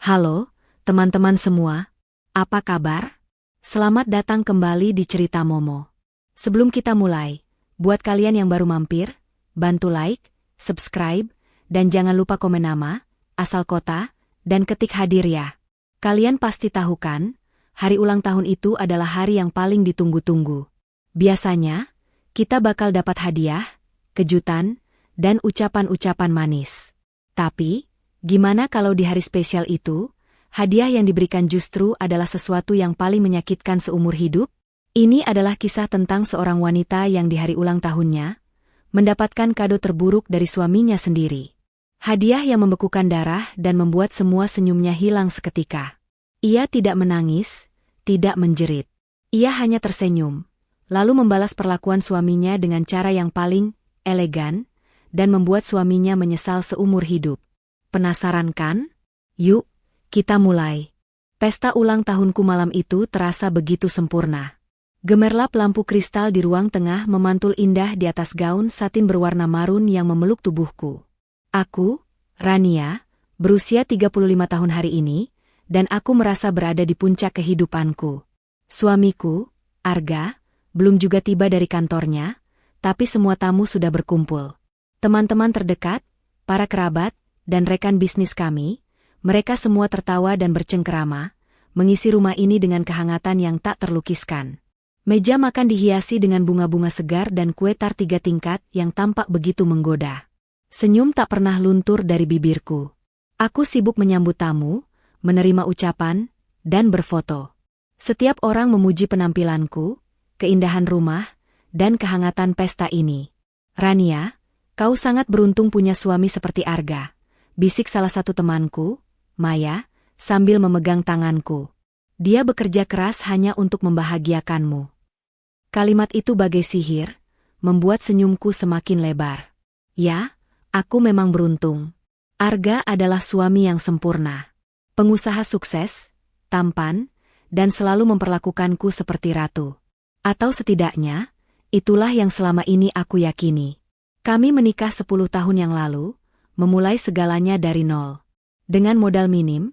Halo, teman-teman semua. Apa kabar? Selamat datang kembali di Cerita Momo. Sebelum kita mulai, buat kalian yang baru mampir, bantu like, subscribe, dan jangan lupa komen nama, asal kota, dan ketik hadir ya. Kalian pasti tahu kan, hari ulang tahun itu adalah hari yang paling ditunggu-tunggu. Biasanya, kita bakal dapat hadiah, kejutan, dan ucapan-ucapan manis. Tapi, gimana kalau di hari spesial itu, hadiah yang diberikan justru adalah sesuatu yang paling menyakitkan seumur hidup? Ini adalah kisah tentang seorang wanita yang di hari ulang tahunnya, mendapatkan kado terburuk dari suaminya sendiri. Hadiah yang membekukan darah dan membuat semua senyumnya hilang seketika. Ia tidak menangis, tidak menjerit. Ia hanya tersenyum, lalu membalas perlakuan suaminya dengan cara yang paling elegan, dan membuat suaminya menyesal seumur hidup. Penasaran kan? Yuk, kita mulai. Pesta ulang tahunku malam itu terasa begitu sempurna. Gemerlap lampu kristal di ruang tengah memantul indah di atas gaun satin berwarna marun yang memeluk tubuhku. Aku, Rania, berusia 35 tahun hari ini, dan aku merasa berada di puncak kehidupanku. Suamiku, Arga, belum juga tiba dari kantornya, tapi semua tamu sudah berkumpul. Teman-teman terdekat, para kerabat, dan rekan bisnis kami, mereka semua tertawa dan bercengkerama, mengisi rumah ini dengan kehangatan yang tak terlukiskan. Meja makan dihiasi dengan bunga-bunga segar dan kue tart 3 tingkat yang tampak begitu menggoda. Senyum tak pernah luntur dari bibirku. Aku sibuk menyambut tamu, menerima ucapan, dan berfoto. Setiap orang memuji penampilanku, keindahan rumah, dan kehangatan pesta ini. Rania, kau sangat beruntung punya suami seperti Arga, bisik salah satu temanku, Maya, sambil memegang tanganku. Dia bekerja keras hanya untuk membahagiakanmu. Kalimat itu bagai sihir, membuat senyumku semakin lebar. Ya, aku memang beruntung. Arga adalah suami yang sempurna. Pengusaha sukses, tampan, dan selalu memperlakukanku seperti ratu. Atau setidaknya, itulah yang selama ini aku yakini. Kami menikah 10 tahun yang lalu, memulai segalanya dari nol. Dengan modal minim,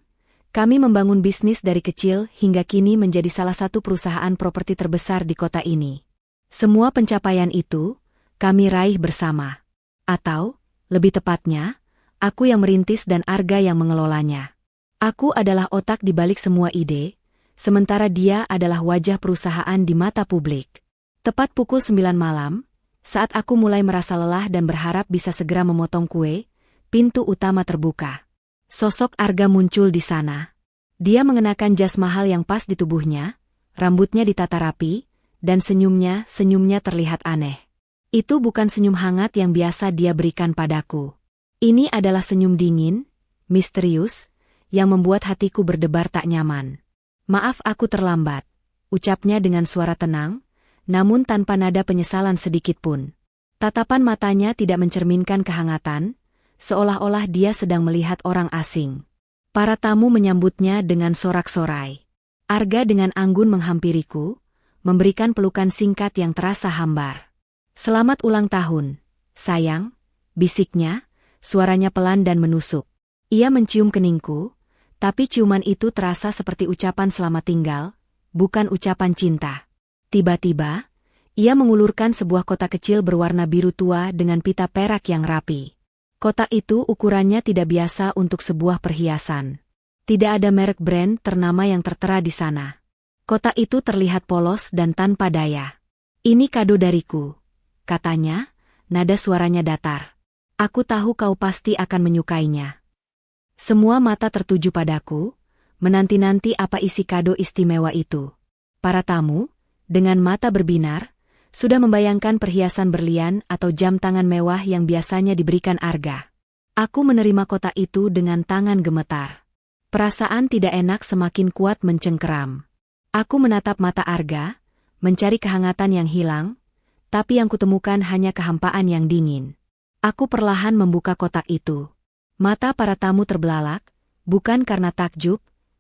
kami membangun bisnis dari kecil hingga kini menjadi salah satu perusahaan properti terbesar di kota ini. Semua pencapaian itu, kami raih bersama. Atau, lebih tepatnya, aku yang merintis dan Arga yang mengelolanya. Aku adalah otak di balik semua ide, sementara dia adalah wajah perusahaan di mata publik. Tepat pukul 9 malam, saat aku mulai merasa lelah dan berharap bisa segera memotong kue, pintu utama terbuka. Sosok Arga muncul di sana. Dia mengenakan jas mahal yang pas di tubuhnya, rambutnya ditata rapi, dan senyumnya terlihat aneh. Itu bukan senyum hangat yang biasa dia berikan padaku. Ini adalah senyum dingin, misterius, yang membuat hatiku berdebar tak nyaman. Maaf aku terlambat, ucapnya dengan suara tenang, namun tanpa nada penyesalan sedikit pun. Tatapan matanya tidak mencerminkan kehangatan, seolah-olah dia sedang melihat orang asing. Para tamu menyambutnya dengan sorak-sorai. Arga dengan anggun menghampiriku, memberikan pelukan singkat yang terasa hambar. Selamat ulang tahun, sayang, bisiknya, suaranya pelan dan menusuk. Ia mencium keningku, tapi ciuman itu terasa seperti ucapan selamat tinggal, bukan ucapan cinta. Tiba-tiba, ia mengulurkan sebuah kotak kecil berwarna biru tua dengan pita perak yang rapi. Kotak itu ukurannya tidak biasa untuk sebuah perhiasan. Tidak ada merek brand ternama yang tertera di sana. Kotak itu terlihat polos dan tanpa daya. Ini kado dariku, katanya, nada suaranya datar. Aku tahu kau pasti akan menyukainya. Semua mata tertuju padaku, menanti-nanti apa isi kado istimewa itu. Para tamu, dengan mata berbinar, sudah membayangkan perhiasan berlian atau jam tangan mewah yang biasanya diberikan Arga. Aku menerima kotak itu dengan tangan gemetar. Perasaan tidak enak semakin kuat mencengkeram. Aku menatap mata Arga, mencari kehangatan yang hilang, tapi yang kutemukan hanya kehampaan yang dingin. Aku perlahan membuka kotak itu. Mata para tamu terbelalak, bukan karena takjub,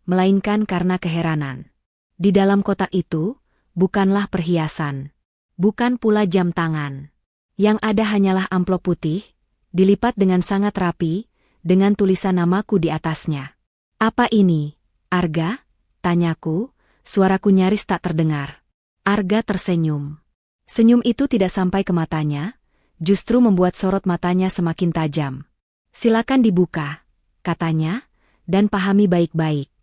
melainkan karena keheranan. Di dalam kotak itu, bukanlah perhiasan. Bukan pula jam tangan. Yang ada hanyalah amplop putih, dilipat dengan sangat rapi, dengan tulisan namaku di atasnya. Apa ini, Arga? Tanyaku, suaraku nyaris tak terdengar. Arga tersenyum. Senyum itu tidak sampai ke matanya, justru membuat sorot matanya semakin tajam. Silakan dibuka, katanya, dan pahami baik-baik.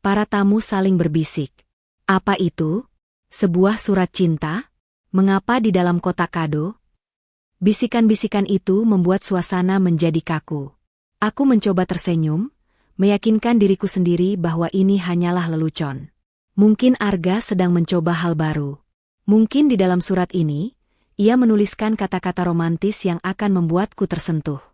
Para tamu saling berbisik. Apa itu? Sebuah surat cinta? Mengapa di dalam kotak kado? Bisikan-bisikan itu membuat suasana menjadi kaku. Aku mencoba tersenyum, meyakinkan diriku sendiri bahwa ini hanyalah lelucon. Mungkin Arga sedang mencoba hal baru. Mungkin di dalam surat ini, ia menuliskan kata-kata romantis yang akan membuatku tersentuh.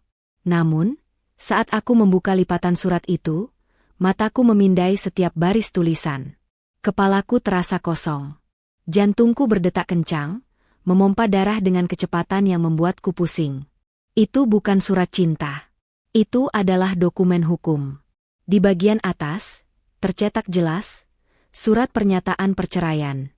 Namun, saat aku membuka lipatan surat itu, mataku memindai setiap baris tulisan. Kepalaku terasa kosong. Jantungku berdetak kencang, memompa darah dengan kecepatan yang membuatku pusing. Itu bukan surat cinta. Itu adalah dokumen hukum. Di bagian atas, tercetak jelas, surat pernyataan perceraian.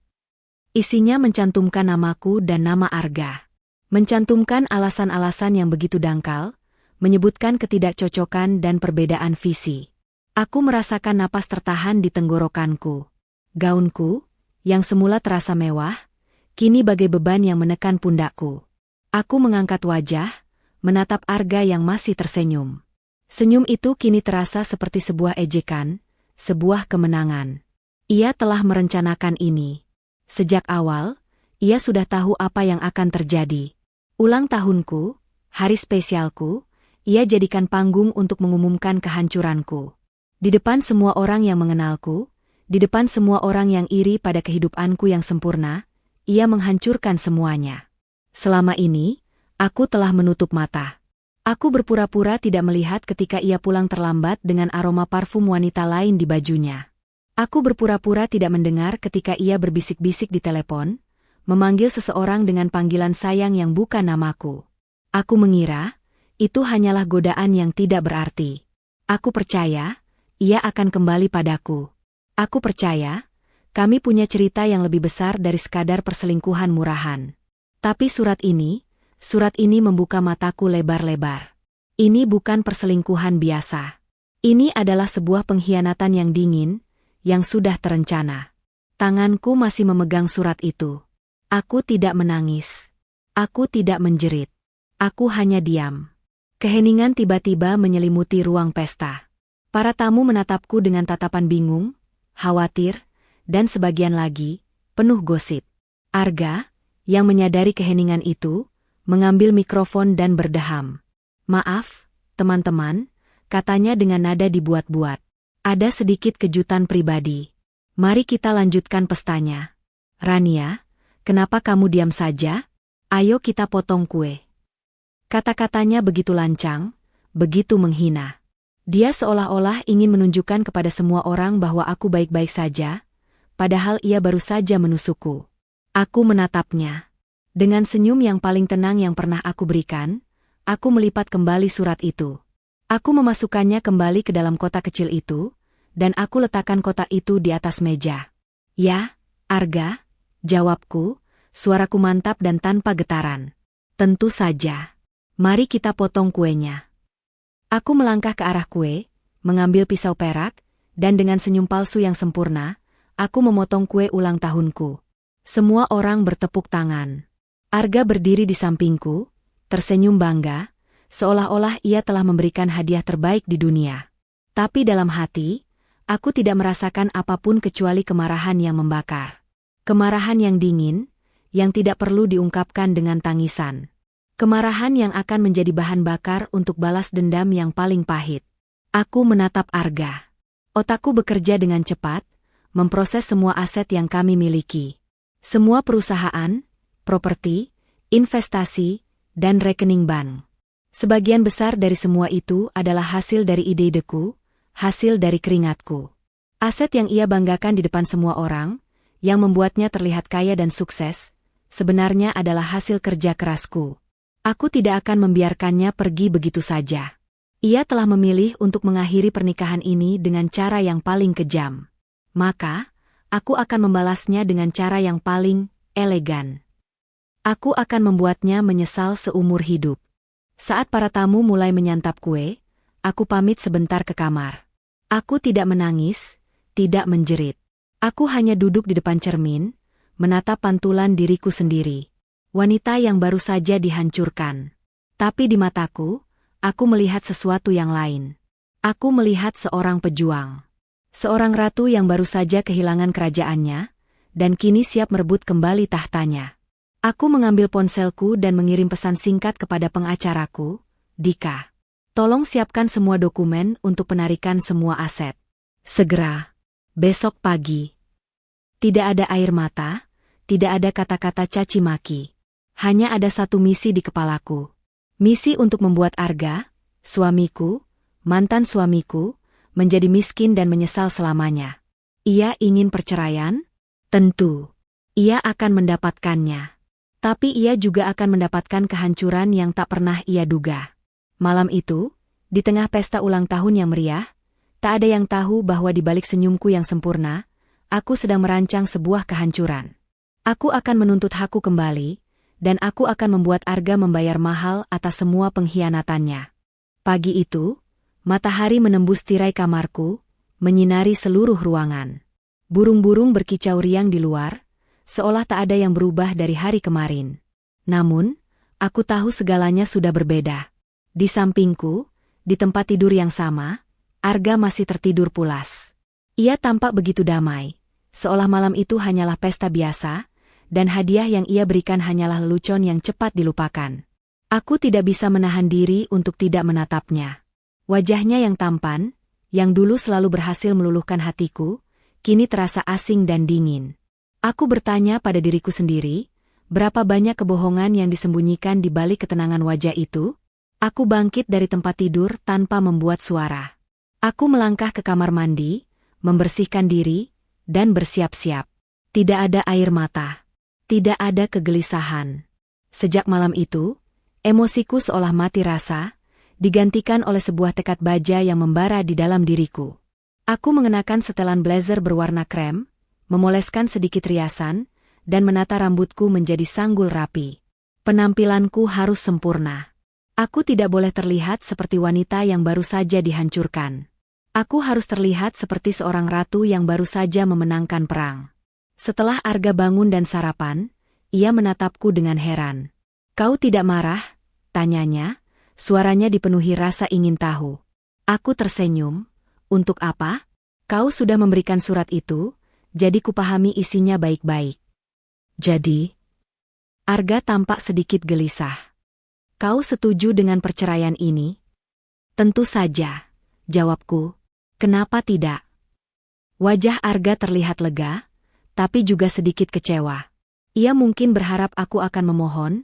Isinya mencantumkan namaku dan nama Arga. Mencantumkan alasan-alasan yang begitu dangkal, menyebutkan ketidakcocokan dan perbedaan visi. Aku merasakan napas tertahan di tenggorokanku. Gaunku, yang semula terasa mewah, kini bagai beban yang menekan pundakku. Aku mengangkat wajah, menatap Arga yang masih tersenyum. Senyum itu kini terasa seperti sebuah ejekan, sebuah kemenangan. Ia telah merencanakan ini. Sejak awal, ia sudah tahu apa yang akan terjadi. Ulang tahunku, hari spesialku, ia jadikan panggung untuk mengumumkan kehancuranku. Di depan semua orang yang mengenalku, di depan semua orang yang iri pada kehidupanku yang sempurna, ia menghancurkan semuanya. Selama ini, aku telah menutup mata. Aku berpura-pura tidak melihat ketika ia pulang terlambat dengan aroma parfum wanita lain di bajunya. Aku berpura-pura tidak mendengar ketika ia berbisik-bisik di telepon, memanggil seseorang dengan panggilan sayang yang bukan namaku. Aku mengira, itu hanyalah godaan yang tidak berarti. Aku percaya, ia akan kembali padaku. Aku percaya, kami punya cerita yang lebih besar dari sekadar perselingkuhan murahan. Tapi surat ini membuka mataku lebar-lebar. Ini bukan perselingkuhan biasa. Ini adalah sebuah pengkhianatan yang dingin, yang sudah terencana. Tanganku masih memegang surat itu. Aku tidak menangis. Aku tidak menjerit. Aku hanya diam. Keheningan tiba-tiba menyelimuti ruang pesta. Para tamu menatapku dengan tatapan bingung, khawatir, dan sebagian lagi, penuh gosip. Arga, yang menyadari keheningan itu, mengambil mikrofon dan berdeham. Maaf, teman-teman, katanya dengan nada dibuat-buat. Ada sedikit kejutan pribadi. Mari kita lanjutkan pestanya. Rania, kenapa kamu diam saja? Ayo kita potong kue. Kata-katanya begitu lancang, begitu menghina. Dia seolah-olah ingin menunjukkan kepada semua orang bahwa aku baik-baik saja, padahal ia baru saja menusukku. Aku menatapnya. Dengan senyum yang paling tenang yang pernah aku berikan, aku melipat kembali surat itu. Aku memasukkannya kembali ke dalam kotak kecil itu, dan aku letakkan kotak itu di atas meja. Ya, Arga, jawabku, suaraku mantap dan tanpa getaran. Tentu saja. Mari kita potong kuenya. Aku melangkah ke arah kue, mengambil pisau perak, dan dengan senyum palsu yang sempurna, aku memotong kue ulang tahunku. Semua orang bertepuk tangan. Arga berdiri di sampingku, tersenyum bangga, seolah-olah ia telah memberikan hadiah terbaik di dunia. Tapi dalam hati, aku tidak merasakan apapun kecuali kemarahan yang membakar. Kemarahan yang dingin, yang tidak perlu diungkapkan dengan tangisan. Kemarahan yang akan menjadi bahan bakar untuk balas dendam yang paling pahit. Aku menatap Arga. Otakku bekerja dengan cepat, memproses semua aset yang kami miliki. Semua perusahaan, properti, investasi, dan rekening bank. Sebagian besar dari semua itu adalah hasil dari ide-ideku, hasil dari keringatku. Aset yang ia banggakan di depan semua orang, yang membuatnya terlihat kaya dan sukses, sebenarnya adalah hasil kerja kerasku. Aku tidak akan membiarkannya pergi begitu saja. Ia telah memilih untuk mengakhiri pernikahan ini dengan cara yang paling kejam. Maka, aku akan membalasnya dengan cara yang paling elegan. Aku akan membuatnya menyesal seumur hidup. Saat para tamu mulai menyantap kue, aku pamit sebentar ke kamar. Aku tidak menangis, tidak menjerit. Aku hanya duduk di depan cermin, menatap pantulan diriku sendiri. Wanita yang baru saja dihancurkan. Tapi di mataku, aku melihat sesuatu yang lain. Aku melihat seorang pejuang. Seorang ratu yang baru saja kehilangan kerajaannya, dan kini siap merebut kembali tahtanya. Aku mengambil ponselku dan mengirim pesan singkat kepada pengacaraku, Dika. Tolong siapkan semua dokumen untuk penarikan semua aset. Segera. Besok pagi. Tidak ada air mata, tidak ada kata-kata caci maki. Hanya ada satu misi di kepalaku. Misi untuk membuat Arga, suamiku, mantan suamiku, menjadi miskin dan menyesal selamanya. Ia ingin perceraian? Tentu. Ia akan mendapatkannya. Tapi ia juga akan mendapatkan kehancuran yang tak pernah ia duga. Malam itu, di tengah pesta ulang tahun yang meriah, tak ada yang tahu bahwa di balik senyumku yang sempurna, aku sedang merancang sebuah kehancuran. Aku akan menuntut hakku kembali, dan aku akan membuat Arga membayar mahal atas semua pengkhianatannya. Pagi itu, matahari menembus tirai kamarku, menyinari seluruh ruangan. Burung-burung berkicau riang di luar, seolah tak ada yang berubah dari hari kemarin. Namun, aku tahu segalanya sudah berbeda. Di sampingku, di tempat tidur yang sama, Arga masih tertidur pulas. Ia tampak begitu damai, seolah malam itu hanyalah pesta biasa, dan hadiah yang ia berikan hanyalah lelucon yang cepat dilupakan. Aku tidak bisa menahan diri untuk tidak menatapnya. Wajahnya yang tampan, yang dulu selalu berhasil meluluhkan hatiku, kini terasa asing dan dingin. Aku bertanya pada diriku sendiri, berapa banyak kebohongan yang disembunyikan di balik ketenangan wajah itu? Aku bangkit dari tempat tidur tanpa membuat suara. Aku melangkah ke kamar mandi, membersihkan diri, dan bersiap-siap. Tidak ada air mata. Tidak ada kegelisahan. Sejak malam itu, emosiku seolah mati rasa, digantikan oleh sebuah tekad baja yang membara di dalam diriku. Aku mengenakan setelan blazer berwarna krem, memoleskan sedikit riasan, dan menata rambutku menjadi sanggul rapi. Penampilanku harus sempurna. Aku tidak boleh terlihat seperti wanita yang baru saja dihancurkan. Aku harus terlihat seperti seorang ratu yang baru saja memenangkan perang. Setelah Arga bangun dan sarapan, ia menatapku dengan heran. "Kau tidak marah?" tanyanya, suaranya dipenuhi rasa ingin tahu. Aku tersenyum. "Untuk apa? Kau sudah memberikan surat itu, jadi kupahami isinya baik-baik." "Jadi?" Arga tampak sedikit gelisah. "Kau setuju dengan perceraian ini?" "Tentu saja," jawabku. "Kenapa tidak?" Wajah Arga terlihat lega, tapi juga sedikit kecewa. Ia mungkin berharap aku akan memohon,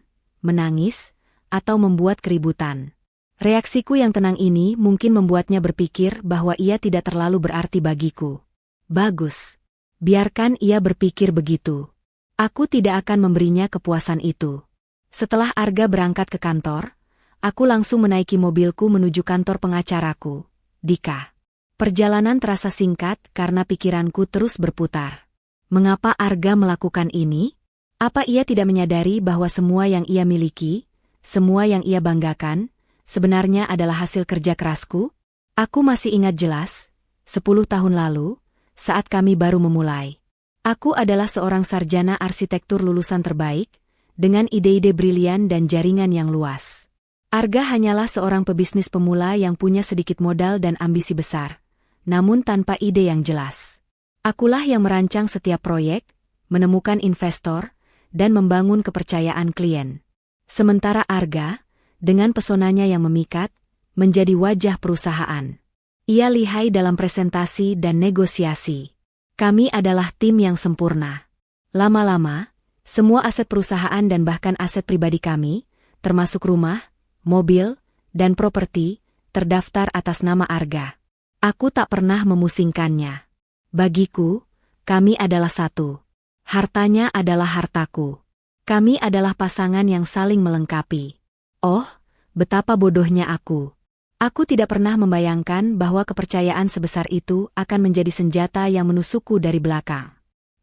menangis, atau membuat keributan. Reaksiku yang tenang ini mungkin membuatnya berpikir bahwa ia tidak terlalu berarti bagiku. Bagus. Biarkan ia berpikir begitu. Aku tidak akan memberinya kepuasan itu. Setelah Arga berangkat ke kantor, aku langsung menaiki mobilku menuju kantor pengacaraku, Dika. Perjalanan terasa singkat karena pikiranku terus berputar. Mengapa Arga melakukan ini? Apa ia tidak menyadari bahwa semua yang ia miliki, semua yang ia banggakan, sebenarnya adalah hasil kerja kerasku? Aku masih ingat jelas, 10 tahun lalu, saat kami baru memulai. Aku adalah seorang sarjana arsitektur lulusan terbaik, dengan ide-ide brilian dan jaringan yang luas. Arga hanyalah seorang pebisnis pemula yang punya sedikit modal dan ambisi besar, namun tanpa ide yang jelas. Akulah yang merancang setiap proyek, menemukan investor, dan membangun kepercayaan klien. Sementara Arga, dengan pesonanya yang memikat, menjadi wajah perusahaan. Ia lihai dalam presentasi dan negosiasi. Kami adalah tim yang sempurna. Lama-lama, semua aset perusahaan dan bahkan aset pribadi kami, termasuk rumah, mobil, dan properti, terdaftar atas nama Arga. Aku tak pernah memusingkannya. Bagiku, kami adalah satu. Hartanya adalah hartaku. Kami adalah pasangan yang saling melengkapi. Oh, betapa bodohnya aku. Aku tidak pernah membayangkan bahwa kepercayaan sebesar itu akan menjadi senjata yang menusukku dari belakang.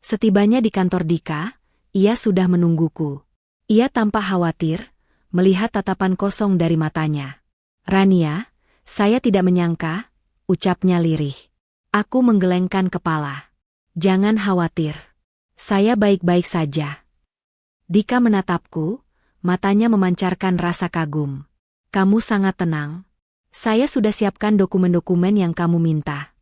Setibanya di kantor Dika, ia sudah menungguku. Ia tampak khawatir, melihat tatapan kosong dari matanya. "Rania, saya tidak menyangka," ucapnya lirih. Aku menggelengkan kepala. Jangan khawatir. Saya baik-baik saja. Dika menatapku, matanya memancarkan rasa kagum. Kamu sangat tenang. Saya sudah siapkan dokumen-dokumen yang kamu minta.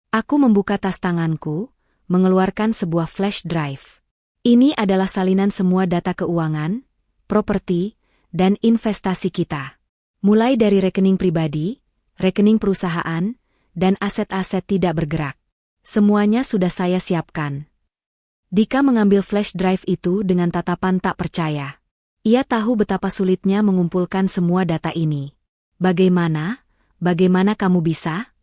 Aku membuka tas tanganku, mengeluarkan sebuah flash drive. Ini adalah salinan semua data keuangan, properti, dan investasi kita. Mulai dari rekening pribadi, rekening perusahaan, dan aset-aset tidak bergerak. Semuanya sudah saya siapkan. Dika mengambil flash drive itu dengan tatapan tak percaya. Ia tahu betapa sulitnya mengumpulkan semua data ini. Bagaimana kamu bisa?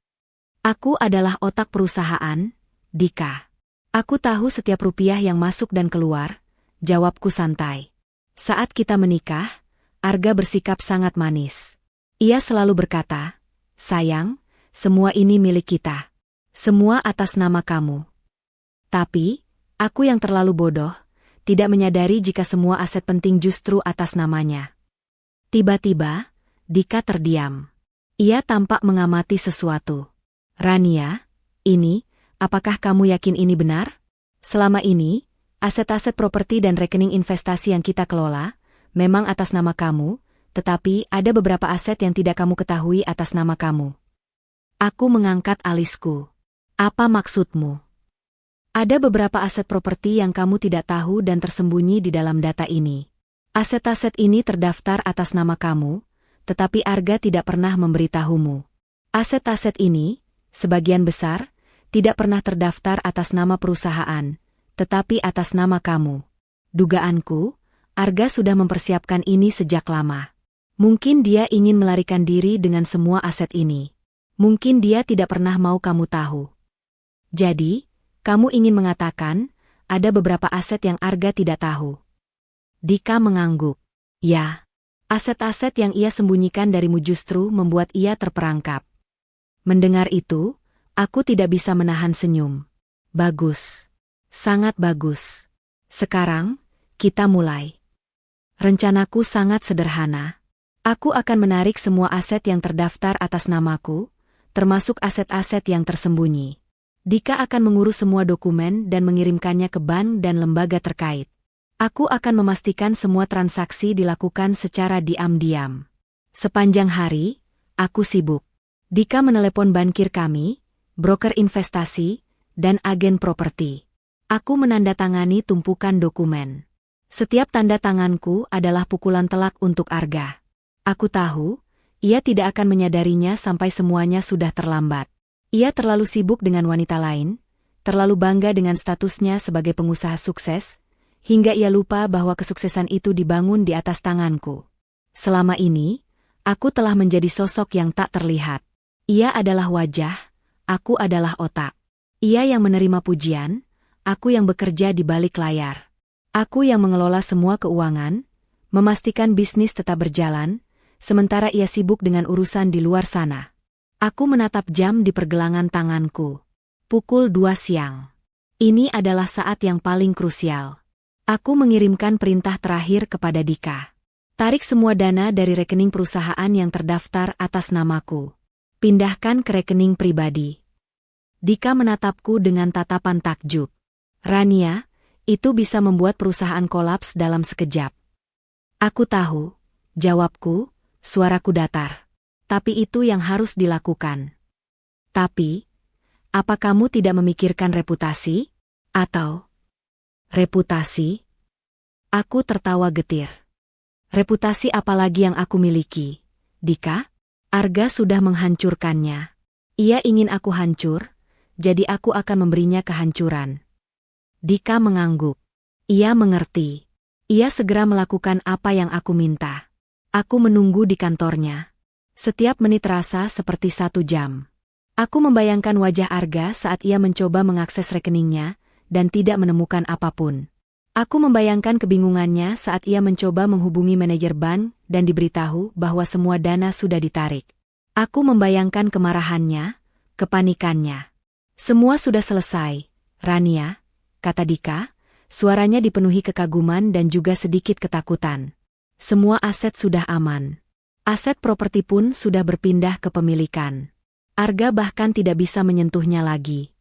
Aku adalah otak perusahaan, Dika. Aku tahu setiap rupiah yang masuk dan keluar, jawabku santai. Saat kita menikah, Arga bersikap sangat manis. Ia selalu berkata, sayang, semua ini milik kita. Semua atas nama kamu. Tapi, aku yang terlalu bodoh, tidak menyadari jika semua aset penting justru atas namanya. Tiba-tiba, Dika terdiam. Ia tampak mengamati sesuatu. Rania, apakah kamu yakin ini benar? Selama ini, aset-aset properti dan rekening investasi yang kita kelola, memang atas nama kamu, tetapi ada beberapa aset yang tidak kamu ketahui atas nama kamu. Aku mengangkat alisku. Apa maksudmu? Ada beberapa aset properti yang kamu tidak tahu dan tersembunyi di dalam data ini. Aset-aset ini terdaftar atas nama kamu, tetapi Arga tidak pernah memberitahumu. Aset-aset ini, sebagian besar, tidak pernah terdaftar atas nama perusahaan, tetapi atas nama kamu. Dugaanku, Arga sudah mempersiapkan ini sejak lama. Mungkin dia ingin melarikan diri dengan semua aset ini. Mungkin dia tidak pernah mau kamu tahu. Jadi, kamu ingin mengatakan, ada beberapa aset yang Arga tidak tahu. Dika mengangguk. Ya, aset-aset yang ia sembunyikan darimu justru membuat ia terperangkap. Mendengar itu, aku tidak bisa menahan senyum. Bagus. Sangat bagus. Sekarang, kita mulai. Rencanaku sangat sederhana. Aku akan menarik semua aset yang terdaftar atas namaku, termasuk aset-aset yang tersembunyi. Dika akan mengurus semua dokumen dan mengirimkannya ke bank dan lembaga terkait. Aku akan memastikan semua transaksi dilakukan secara diam-diam. Sepanjang hari, aku sibuk. Dika menelepon bankir kami, broker investasi, dan agen properti. Aku menandatangani tumpukan dokumen. Setiap tanda tanganku adalah pukulan telak untuk Arga. Aku tahu, ia tidak akan menyadarinya sampai semuanya sudah terlambat. Ia terlalu sibuk dengan wanita lain, terlalu bangga dengan statusnya sebagai pengusaha sukses, hingga ia lupa bahwa kesuksesan itu dibangun di atas tanganku. Selama ini, aku telah menjadi sosok yang tak terlihat. Ia adalah wajah, aku adalah otak. Ia yang menerima pujian, aku yang bekerja di balik layar. Aku yang mengelola semua keuangan, memastikan bisnis tetap berjalan, sementara ia sibuk dengan urusan di luar sana. Aku menatap jam di pergelangan tanganku. Pukul 2 siang. Ini adalah saat yang paling krusial. Aku mengirimkan perintah terakhir kepada Dika. Tarik semua dana dari rekening perusahaan yang terdaftar atas namaku. Pindahkan ke rekening pribadi. Dika menatapku dengan tatapan takjub. Rania, itu bisa membuat perusahaan kolaps dalam sekejap. Aku tahu, jawabku, suaraku datar. Tapi itu yang harus dilakukan. Tapi, apa kamu tidak memikirkan reputasi? Atau reputasi? Aku tertawa getir. Reputasi apa lagi yang aku miliki? Dika? Arga sudah menghancurkannya. Ia ingin aku hancur, jadi aku akan memberinya kehancuran. Dika mengangguk. Ia mengerti. Ia segera melakukan apa yang aku minta. Aku menunggu di kantornya. Setiap menit terasa seperti 1 jam. Aku membayangkan wajah Arga saat ia mencoba mengakses rekeningnya, dan tidak menemukan apapun. Aku membayangkan kebingungannya saat ia mencoba menghubungi manajer bank dan diberitahu bahwa semua dana sudah ditarik. Aku membayangkan kemarahannya, kepanikannya. Semua sudah selesai, Rania, kata Dika, suaranya dipenuhi kekaguman dan juga sedikit ketakutan. Semua aset sudah aman. Aset properti pun sudah berpindah ke pemilikan. Arga bahkan tidak bisa menyentuhnya lagi.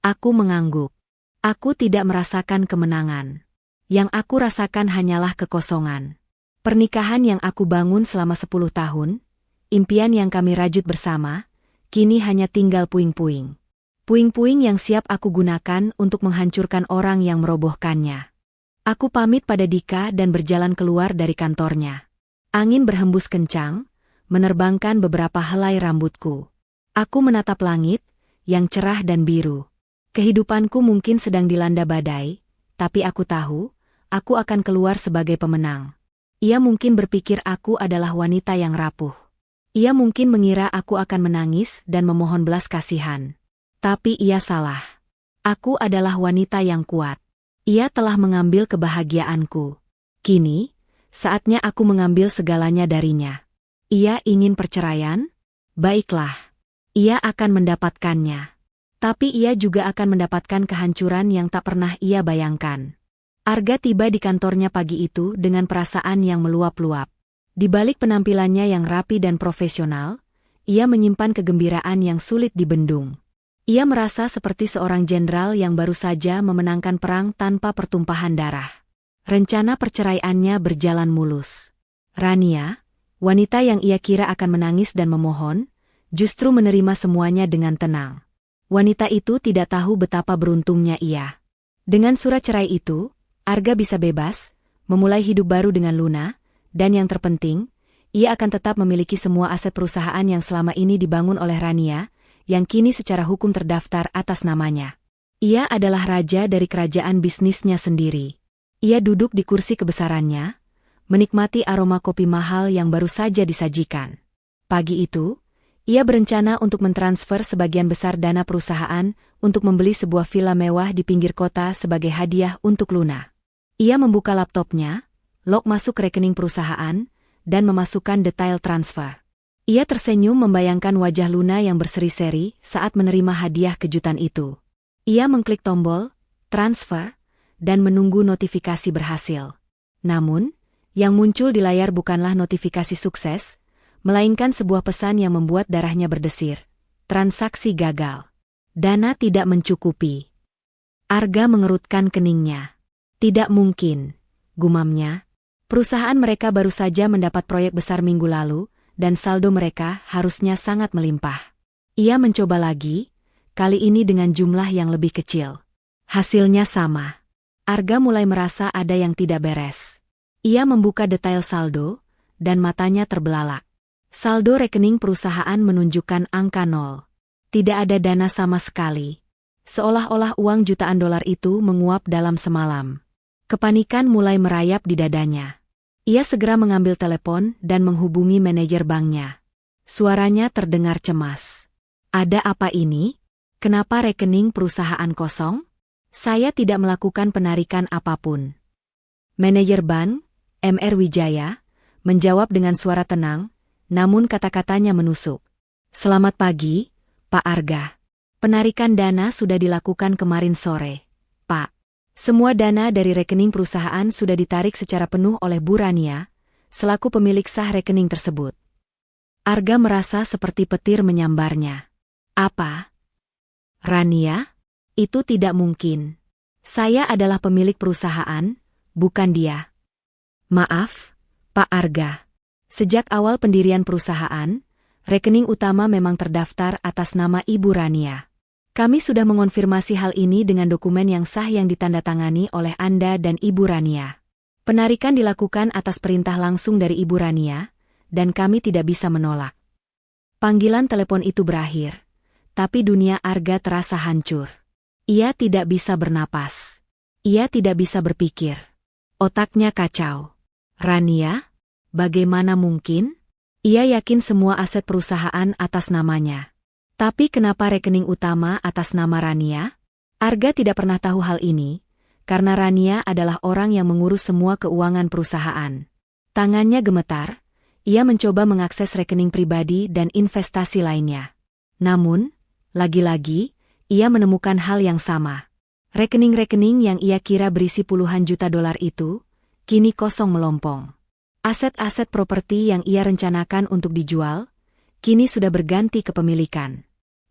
Aku mengangguk. Aku tidak merasakan kemenangan. Yang aku rasakan hanyalah kekosongan. Pernikahan yang aku bangun selama 10 tahun, impian yang kami rajut bersama, kini hanya tinggal puing-puing. Puing-puing yang siap aku gunakan untuk menghancurkan orang yang merobohkannya. Aku pamit pada Dika dan berjalan keluar dari kantornya. Angin berhembus kencang, menerbangkan beberapa helai rambutku. Aku menatap langit, yang cerah dan biru. Kehidupanku mungkin sedang dilanda badai, tapi aku tahu, aku akan keluar sebagai pemenang. Ia mungkin berpikir aku adalah wanita yang rapuh. Ia mungkin mengira aku akan menangis dan memohon belas kasihan. Tapi ia salah. Aku adalah wanita yang kuat. Ia telah mengambil kebahagiaanku. Kini, saatnya aku mengambil segalanya darinya. Ia ingin perceraian? Baiklah. Ia akan mendapatkannya. Tapi ia juga akan mendapatkan kehancuran yang tak pernah ia bayangkan. Arga tiba di kantornya pagi itu dengan perasaan yang meluap-luap. Di balik penampilannya yang rapi dan profesional, ia menyimpan kegembiraan yang sulit dibendung. Ia merasa seperti seorang jenderal yang baru saja memenangkan perang tanpa pertumpahan darah. Rencana perceraiannya berjalan mulus. Rania, wanita yang ia kira akan menangis dan memohon, justru menerima semuanya dengan tenang. Wanita itu tidak tahu betapa beruntungnya ia. Dengan surat cerai itu, Arga bisa bebas, memulai hidup baru dengan Luna, dan yang terpenting, ia akan tetap memiliki semua aset perusahaan yang selama ini dibangun oleh Rania, yang kini secara hukum terdaftar atas namanya. Ia adalah raja dari kerajaan bisnisnya sendiri. Ia duduk di kursi kebesarannya, menikmati aroma kopi mahal yang baru saja disajikan. Pagi itu, ia berencana untuk mentransfer sebagian besar dana perusahaan untuk membeli sebuah villa mewah di pinggir kota sebagai hadiah untuk Luna. Ia membuka laptopnya, log masuk rekening perusahaan, dan memasukkan detail transfer. Ia tersenyum membayangkan wajah Luna yang berseri-seri saat menerima hadiah kejutan itu. Ia mengklik tombol, transfer, dan menunggu notifikasi berhasil. Namun, yang muncul di layar bukanlah notifikasi sukses, melainkan sebuah pesan yang membuat darahnya berdesir. Transaksi gagal. Dana tidak mencukupi. Arga mengerutkan keningnya. Tidak mungkin, gumamnya. Perusahaan mereka baru saja mendapat proyek besar minggu lalu, dan saldo mereka harusnya sangat melimpah. Ia mencoba lagi, kali ini dengan jumlah yang lebih kecil. Hasilnya sama. Arga mulai merasa ada yang tidak beres. Ia membuka detail saldo, dan matanya terbelalak. Saldo rekening perusahaan menunjukkan angka 0. Tidak ada dana sama sekali. Seolah-olah uang jutaan dolar itu menguap dalam semalam. Kepanikan mulai merayap di dadanya. Ia segera mengambil telepon dan menghubungi manajer banknya. Suaranya terdengar cemas. Ada apa ini? Kenapa rekening perusahaan kosong? Saya tidak melakukan penarikan apapun. Manajer bank, Mr. Wijaya, menjawab dengan suara tenang, namun kata-katanya menusuk. Selamat pagi, Pak Arga. Penarikan dana sudah dilakukan kemarin sore, Pak. Semua dana dari rekening perusahaan sudah ditarik secara penuh oleh Bu Rania, selaku pemilik sah rekening tersebut. Arga merasa seperti petir menyambarnya. Apa? Rania? Itu tidak mungkin. Saya adalah pemilik perusahaan, bukan dia. Maaf, Pak Arga. Sejak awal pendirian perusahaan, rekening utama memang terdaftar atas nama Ibu Rania. Kami sudah mengonfirmasi hal ini dengan dokumen yang sah yang ditandatangani oleh Anda dan Ibu Rania. Penarikan dilakukan atas perintah langsung dari Ibu Rania, dan kami tidak bisa menolak. Panggilan telepon itu berakhir, tapi dunia Arga terasa hancur. Ia tidak bisa bernapas. Ia tidak bisa berpikir. Otaknya kacau. Rania? Bagaimana mungkin? Ia yakin semua aset perusahaan atas namanya. Tapi kenapa rekening utama atas nama Rania? Arga tidak pernah tahu hal ini, karena Rania adalah orang yang mengurus semua keuangan perusahaan. Tangannya gemetar, ia mencoba mengakses rekening pribadi dan investasi lainnya. Namun, lagi-lagi, ia menemukan hal yang sama. Rekening-rekening yang ia kira berisi puluhan juta dolar itu, kini kosong melompong. Aset-aset properti yang ia rencanakan untuk dijual, kini sudah berganti kepemilikan.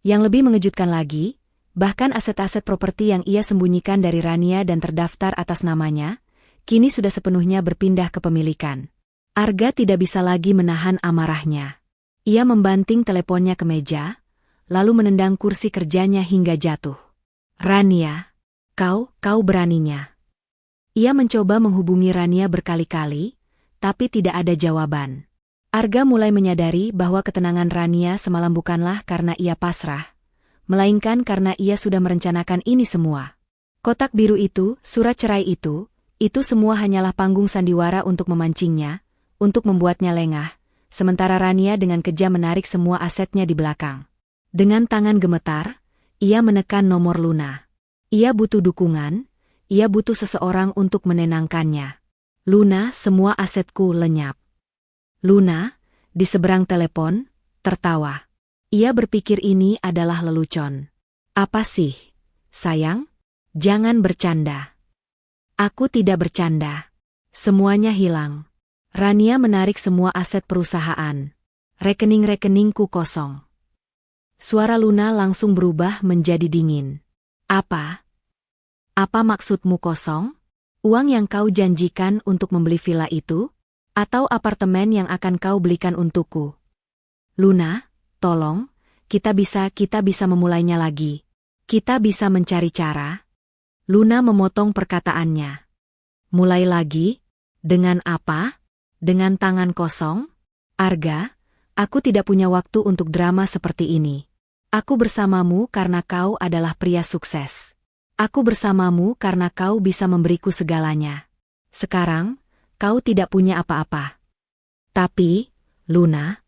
Yang lebih mengejutkan lagi, bahkan aset-aset properti yang ia sembunyikan dari Rania dan terdaftar atas namanya, kini sudah sepenuhnya berpindah kepemilikan. Arga tidak bisa lagi menahan amarahnya. Ia membanting teleponnya ke meja, lalu menendang kursi kerjanya hingga jatuh. Rania, kau beraninya. Ia mencoba menghubungi Rania berkali-kali, tapi tidak ada jawaban. Arga mulai menyadari bahwa ketenangan Rania semalam bukanlah karena ia pasrah, melainkan karena ia sudah merencanakan ini semua. Kotak biru itu, surat cerai itu semua hanyalah panggung sandiwara untuk memancingnya, untuk membuatnya lengah, sementara Rania dengan kejam menarik semua asetnya di belakang. Dengan tangan gemetar, ia menekan nomor Luna. Ia butuh dukungan, ia butuh seseorang untuk menenangkannya. Luna, semua asetku lenyap. Luna, di seberang telepon, tertawa. Ia berpikir ini adalah lelucon. Apa sih, sayang? Jangan bercanda. Aku tidak bercanda. Semuanya hilang. Rania menarik semua aset perusahaan. Rekening-rekeningku kosong. Suara Luna langsung berubah menjadi dingin. Apa? Apa maksudmu kosong? Uang yang kau janjikan untuk membeli villa itu? Atau apartemen yang akan kau belikan untukku? Luna, tolong, kita bisa memulainya lagi. Kita bisa mencari cara. Luna memotong perkataannya. Mulai lagi? Dengan apa? Dengan tangan kosong? Arga, aku tidak punya waktu untuk drama seperti ini. Aku bersamamu karena kau adalah pria sukses. Aku bersamamu karena kau bisa memberiku segalanya. Sekarang, kau tidak punya apa-apa. Tapi, Luna,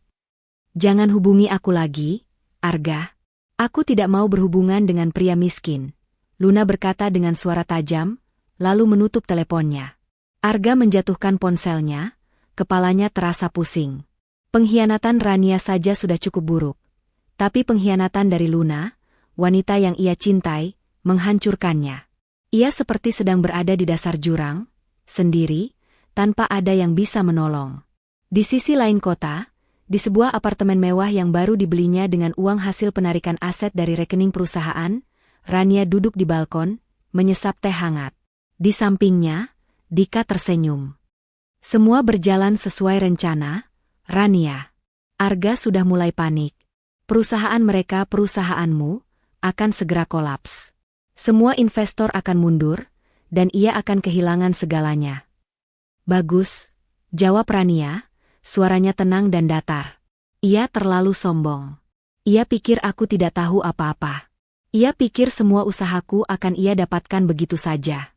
jangan hubungi aku lagi, Arga. Aku tidak mau berhubungan dengan pria miskin. Luna berkata dengan suara tajam, lalu menutup teleponnya. Arga menjatuhkan ponselnya, kepalanya terasa pusing. Pengkhianatan Rania saja sudah cukup buruk. Tapi pengkhianatan dari Luna, wanita yang ia cintai, menghancurkannya. Ia seperti sedang berada di dasar jurang, sendiri, tanpa ada yang bisa menolong. Di sisi lain kota, di sebuah apartemen mewah yang baru dibelinya dengan uang hasil penarikan aset dari rekening perusahaan, Rania duduk di balkon, menyesap teh hangat. Di sampingnya, Dika tersenyum. Semua berjalan sesuai rencana, Rania. Arga sudah mulai panik. Perusahaan mereka, perusahaanmu, akan segera kolaps. Semua investor akan mundur, dan ia akan kehilangan segalanya. Bagus, jawab Rania, suaranya tenang dan datar. Ia terlalu sombong. Ia pikir aku tidak tahu apa-apa. Ia pikir semua usahaku akan ia dapatkan begitu saja.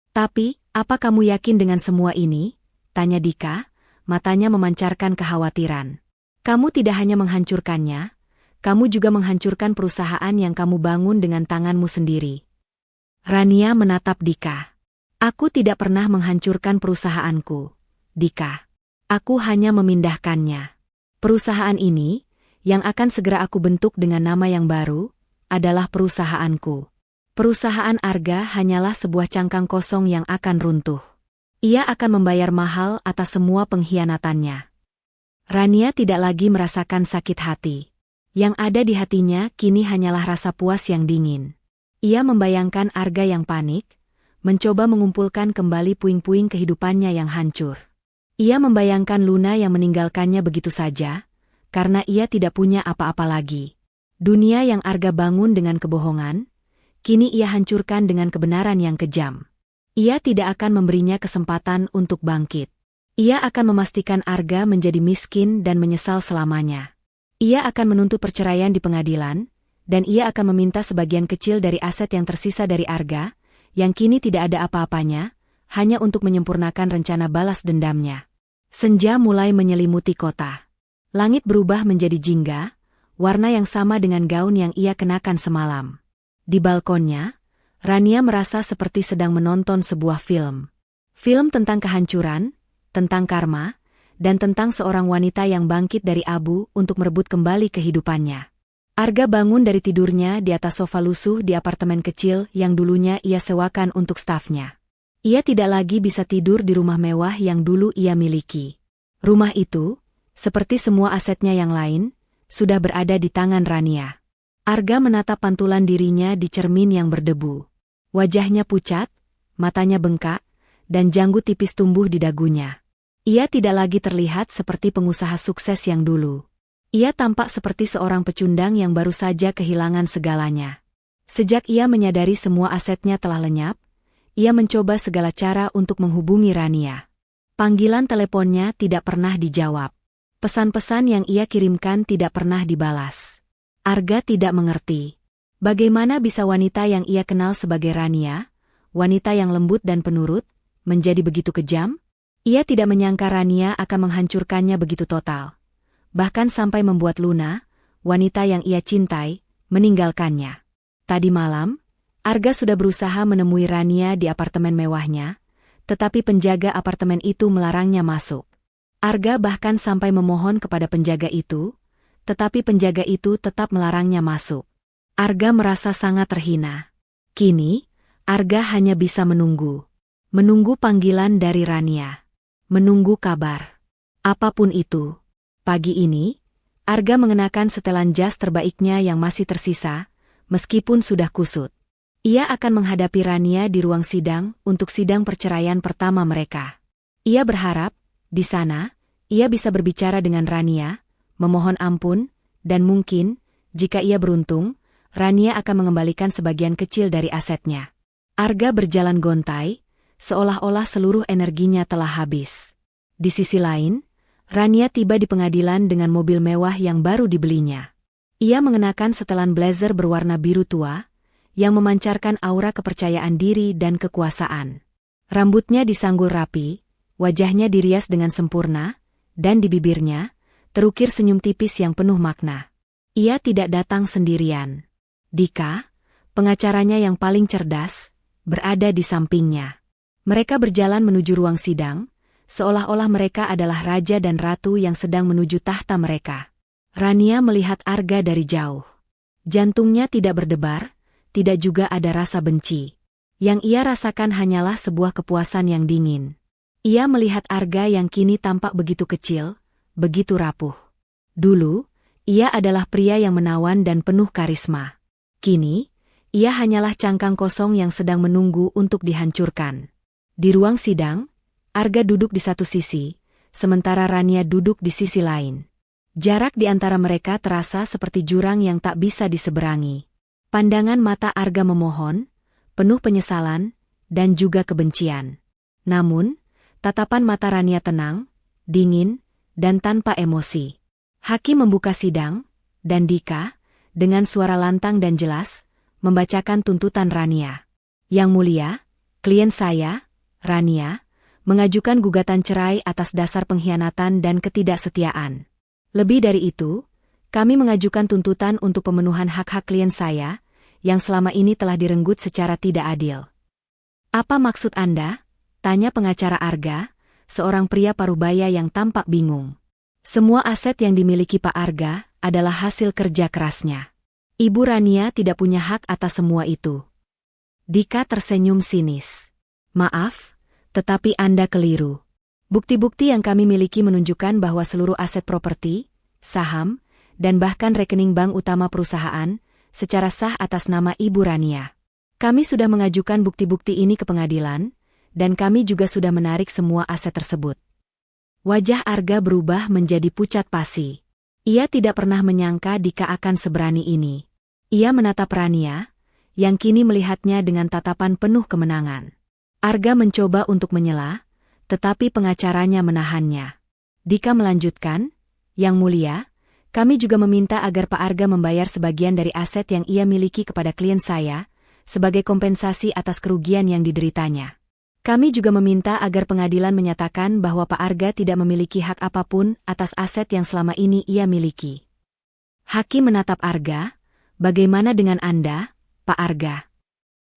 Tapi, apa kamu yakin dengan semua ini? Tanya Dika, matanya memancarkan kekhawatiran. Kamu tidak hanya menghancurkannya, kamu juga menghancurkan perusahaan yang kamu bangun dengan tanganmu sendiri. Rania menatap Dika. Aku tidak pernah menghancurkan perusahaanku, Dika. Aku hanya memindahkannya. Perusahaan ini, yang akan segera aku bentuk dengan nama yang baru, adalah perusahaanku. Perusahaan Arga hanyalah sebuah cangkang kosong yang akan runtuh. Ia akan membayar mahal atas semua pengkhianatannya. Rania tidak lagi merasakan sakit hati. Yang ada di hatinya kini hanyalah rasa puas yang dingin. Ia membayangkan Arga yang panik, mencoba mengumpulkan kembali puing-puing kehidupannya yang hancur. Ia membayangkan Luna yang meninggalkannya begitu saja, karena ia tidak punya apa-apa lagi. Dunia yang Arga bangun dengan kebohongan, kini ia hancurkan dengan kebenaran yang kejam. Ia tidak akan memberinya kesempatan untuk bangkit. Ia akan memastikan Arga menjadi miskin dan menyesal selamanya. Ia akan menuntut perceraian di pengadilan, dan ia akan meminta sebagian kecil dari aset yang tersisa dari Arga, yang kini tidak ada apa-apanya, hanya untuk menyempurnakan rencana balas dendamnya. Senja mulai menyelimuti kota. Langit berubah menjadi jingga, warna yang sama dengan gaun yang ia kenakan semalam. Di balkonnya, Rania merasa seperti sedang menonton sebuah film. Film tentang kehancuran, tentang karma, dan tentang seorang wanita yang bangkit dari abu untuk merebut kembali kehidupannya. Arga bangun dari tidurnya di atas sofa lusuh di apartemen kecil yang dulunya ia sewakan untuk stafnya. Ia tidak lagi bisa tidur di rumah mewah yang dulu ia miliki. Rumah itu, seperti semua asetnya yang lain, sudah berada di tangan Rania. Arga menatap pantulan dirinya di cermin yang berdebu. Wajahnya pucat, matanya bengkak, dan janggut tipis tumbuh di dagunya. Ia tidak lagi terlihat seperti pengusaha sukses yang dulu. Ia tampak seperti seorang pecundang yang baru saja kehilangan segalanya. Sejak ia menyadari semua asetnya telah lenyap, ia mencoba segala cara untuk menghubungi Rania. Panggilan teleponnya tidak pernah dijawab. Pesan-pesan yang ia kirimkan tidak pernah dibalas. Arga tidak mengerti. Bagaimana bisa wanita yang ia kenal sebagai Rania, wanita yang lembut dan penurut, menjadi begitu kejam? Ia tidak menyangka Rania akan menghancurkannya begitu total. Bahkan sampai membuat Luna, wanita yang ia cintai, meninggalkannya. Tadi malam, Arga sudah berusaha menemui Rania di apartemen mewahnya, tetapi penjaga apartemen itu melarangnya masuk. Arga bahkan sampai memohon kepada penjaga itu, tetapi penjaga itu tetap melarangnya masuk. Arga merasa sangat terhina. Kini, Arga hanya bisa menunggu. Menunggu panggilan dari Rania. Menunggu kabar. Apapun itu. Pagi ini, Arga mengenakan setelan jas terbaiknya yang masih tersisa, meskipun sudah kusut. Ia akan menghadapi Rania di ruang sidang untuk sidang perceraian pertama mereka. Ia berharap, di sana, ia bisa berbicara dengan Rania, memohon ampun, dan mungkin, jika ia beruntung, Rania akan mengembalikan sebagian kecil dari asetnya. Arga berjalan gontai, seolah-olah seluruh energinya telah habis. Di sisi lain, Rania tiba di pengadilan dengan mobil mewah yang baru dibelinya. Ia mengenakan setelan blazer berwarna biru tua, yang memancarkan aura kepercayaan diri dan kekuasaan. Rambutnya disanggul rapi, wajahnya dirias dengan sempurna, dan di bibirnya, terukir senyum tipis yang penuh makna. Ia tidak datang sendirian. Dika, pengacaranya yang paling cerdas, berada di sampingnya. Mereka berjalan menuju ruang sidang, seolah-olah mereka adalah raja dan ratu yang sedang menuju tahta mereka. Rania melihat Arga dari jauh. Jantungnya tidak berdebar, tidak juga ada rasa benci. Yang ia rasakan hanyalah sebuah kepuasan yang dingin. Ia melihat Arga yang kini tampak begitu kecil, begitu rapuh. Dulu, ia adalah pria yang menawan dan penuh karisma. Kini, ia hanyalah cangkang kosong yang sedang menunggu untuk dihancurkan. Di ruang sidang, Arga duduk di satu sisi, sementara Rania duduk di sisi lain. Jarak di antara mereka terasa seperti jurang yang tak bisa diseberangi. Pandangan mata Arga memohon, penuh penyesalan, dan juga kebencian. Namun, tatapan mata Rania tenang, dingin, dan tanpa emosi. Hakim membuka sidang, dan Dika, dengan suara lantang dan jelas, membacakan tuntutan Rania. Yang mulia, klien saya, Rania, mengajukan gugatan cerai atas dasar pengkhianatan dan ketidaksetiaan. Lebih dari itu, kami mengajukan tuntutan untuk pemenuhan hak-hak klien saya, yang selama ini telah direnggut secara tidak adil. Apa maksud Anda? Tanya pengacara Arga, seorang pria parubaya yang tampak bingung. Semua aset yang dimiliki Pak Arga adalah hasil kerja kerasnya. Ibu Rania tidak punya hak atas semua itu. Dika tersenyum sinis. Maaf, tetapi Anda keliru. Bukti-bukti yang kami miliki menunjukkan bahwa seluruh aset properti, saham, dan bahkan rekening bank utama perusahaan, secara sah atas nama Ibu Rania. Kami sudah mengajukan bukti-bukti ini ke pengadilan, dan kami juga sudah menarik semua aset tersebut. Wajah Arga berubah menjadi pucat pasi. Ia tidak pernah menyangka Dika akan seberani ini. Ia menatap Rania, yang kini melihatnya dengan tatapan penuh kemenangan. Arga mencoba untuk menyela, tetapi pengacaranya menahannya. Dika melanjutkan, Yang mulia, kami juga meminta agar Pak Arga membayar sebagian dari aset yang ia miliki kepada klien saya, sebagai kompensasi atas kerugian yang dideritanya. Kami juga meminta agar pengadilan menyatakan bahwa Pak Arga tidak memiliki hak apapun atas aset yang selama ini ia miliki. Hakim menatap Arga, bagaimana dengan Anda, Pak Arga?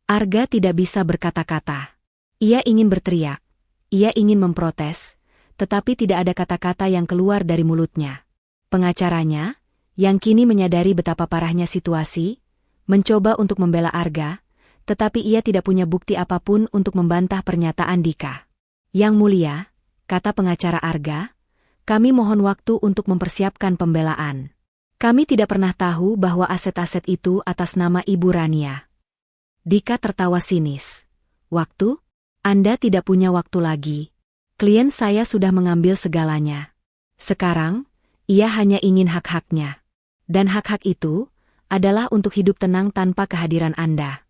Arga tidak bisa berkata-kata. Ia ingin berteriak, ia ingin memprotes, tetapi tidak ada kata-kata yang keluar dari mulutnya. Pengacaranya, yang kini menyadari betapa parahnya situasi, mencoba untuk membela Arga, tetapi ia tidak punya bukti apapun untuk membantah pernyataan Dika. Yang mulia, kata pengacara Arga, kami mohon waktu untuk mempersiapkan pembelaan. Kami tidak pernah tahu bahwa aset-aset itu atas nama Ibu Rania. Dika tertawa sinis. Waktu? Anda tidak punya waktu lagi. Klien saya sudah mengambil segalanya. Sekarang, ia hanya ingin hak-haknya. Dan hak-hak itu adalah untuk hidup tenang tanpa kehadiran Anda.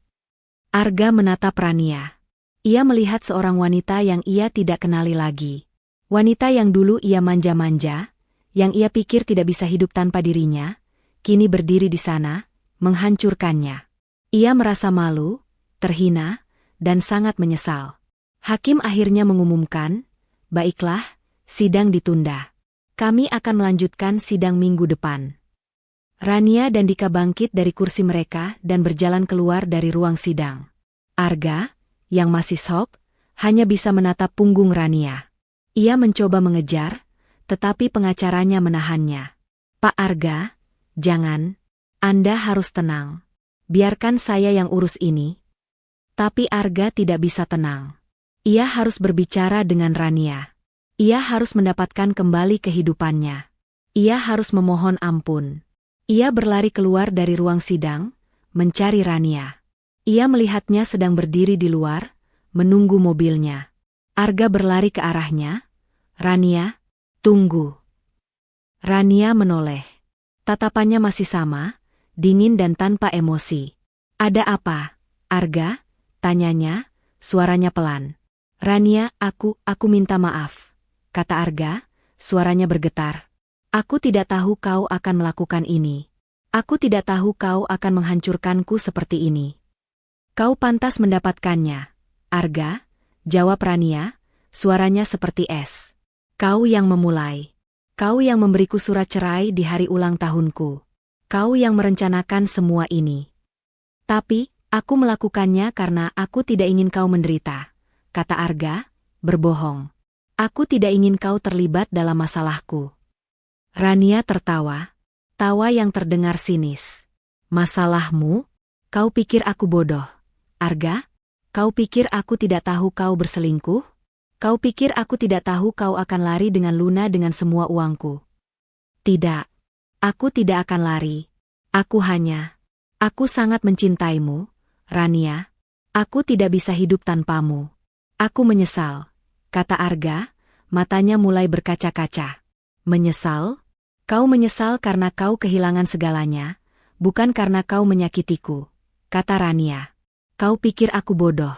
Arga menatap Rania. Ia melihat seorang wanita yang ia tidak kenali lagi. Wanita yang dulu ia manja-manja, yang ia pikir tidak bisa hidup tanpa dirinya, kini berdiri di sana, menghancurkannya. Ia merasa malu, terhina, dan sangat menyesal. Hakim akhirnya mengumumkan, baiklah, sidang ditunda. Kami akan melanjutkan sidang minggu depan. Rania dan Dika bangkit dari kursi mereka dan berjalan keluar dari ruang sidang. Arga, yang masih shock, hanya bisa menatap punggung Rania. Ia mencoba mengejar, tetapi pengacaranya menahannya. Pak Arga, jangan. Anda harus tenang. Biarkan saya yang urus ini. Tapi Arga tidak bisa tenang. Ia harus berbicara dengan Rania. Ia harus mendapatkan kembali kehidupannya. Ia harus memohon ampun. Ia berlari keluar dari ruang sidang, mencari Rania. Ia melihatnya sedang berdiri di luar, menunggu mobilnya. Arga berlari ke arahnya. Rania, tunggu. Rania menoleh. Tatapannya masih sama, dingin dan tanpa emosi. Ada apa, Arga? Tanyanya, suaranya pelan. Rania, aku minta maaf. Kata Arga, suaranya bergetar. Aku tidak tahu kau akan melakukan ini. Aku tidak tahu kau akan menghancurkanku seperti ini. Kau pantas mendapatkannya. Arga, jawab Rania, suaranya seperti es. Kau yang memulai. Kau yang memberiku surat cerai di hari ulang tahunku. Kau yang merencanakan semua ini. Tapi, aku melakukannya karena aku tidak ingin kau menderita. Kata Arga, berbohong. Aku tidak ingin kau terlibat dalam masalahku. Rania tertawa. Tawa yang terdengar sinis. Masalahmu? Kau pikir aku bodoh? Arga? Kau pikir aku tidak tahu kau berselingkuh? Kau pikir aku tidak tahu kau akan lari dengan Luna dengan semua uangku? Tidak. Aku tidak akan lari. Aku sangat mencintaimu, Rania. Aku tidak bisa hidup tanpamu. Aku menyesal, kata Arga, matanya mulai berkaca-kaca. Menyesal? Kau menyesal karena kau kehilangan segalanya, bukan karena kau menyakitiku, kata Rania. Kau pikir aku bodoh,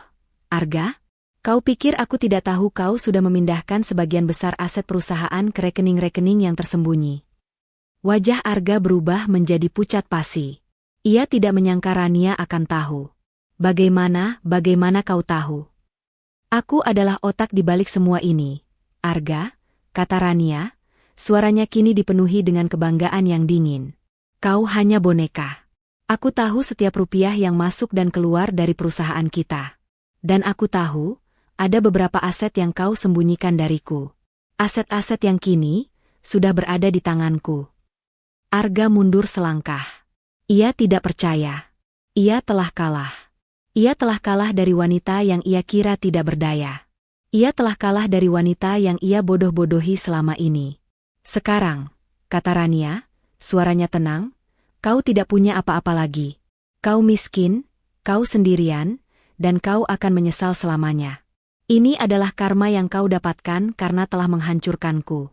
Arga? Kau pikir aku tidak tahu kau sudah memindahkan sebagian besar aset perusahaan ke rekening-rekening yang tersembunyi? Wajah Arga berubah menjadi pucat pasi. Ia tidak menyangka Rania akan tahu. Bagaimana kau tahu? Aku adalah otak di balik semua ini, Arga, kata Rania, suaranya kini dipenuhi dengan kebanggaan yang dingin. Kau hanya boneka. Aku tahu setiap rupiah yang masuk dan keluar dari perusahaan kita. Dan aku tahu, ada beberapa aset yang kau sembunyikan dariku. Aset-aset yang kini sudah berada di tanganku. Arga mundur selangkah. Ia tidak percaya. Ia telah kalah. Ia telah kalah dari wanita yang ia kira tidak berdaya. Ia telah kalah dari wanita yang ia bodoh-bodohi selama ini. Sekarang, kata Rania, suaranya tenang, kau tidak punya apa-apa lagi. Kau miskin, kau sendirian, dan kau akan menyesal selamanya. Ini adalah karma yang kau dapatkan karena telah menghancurkanku.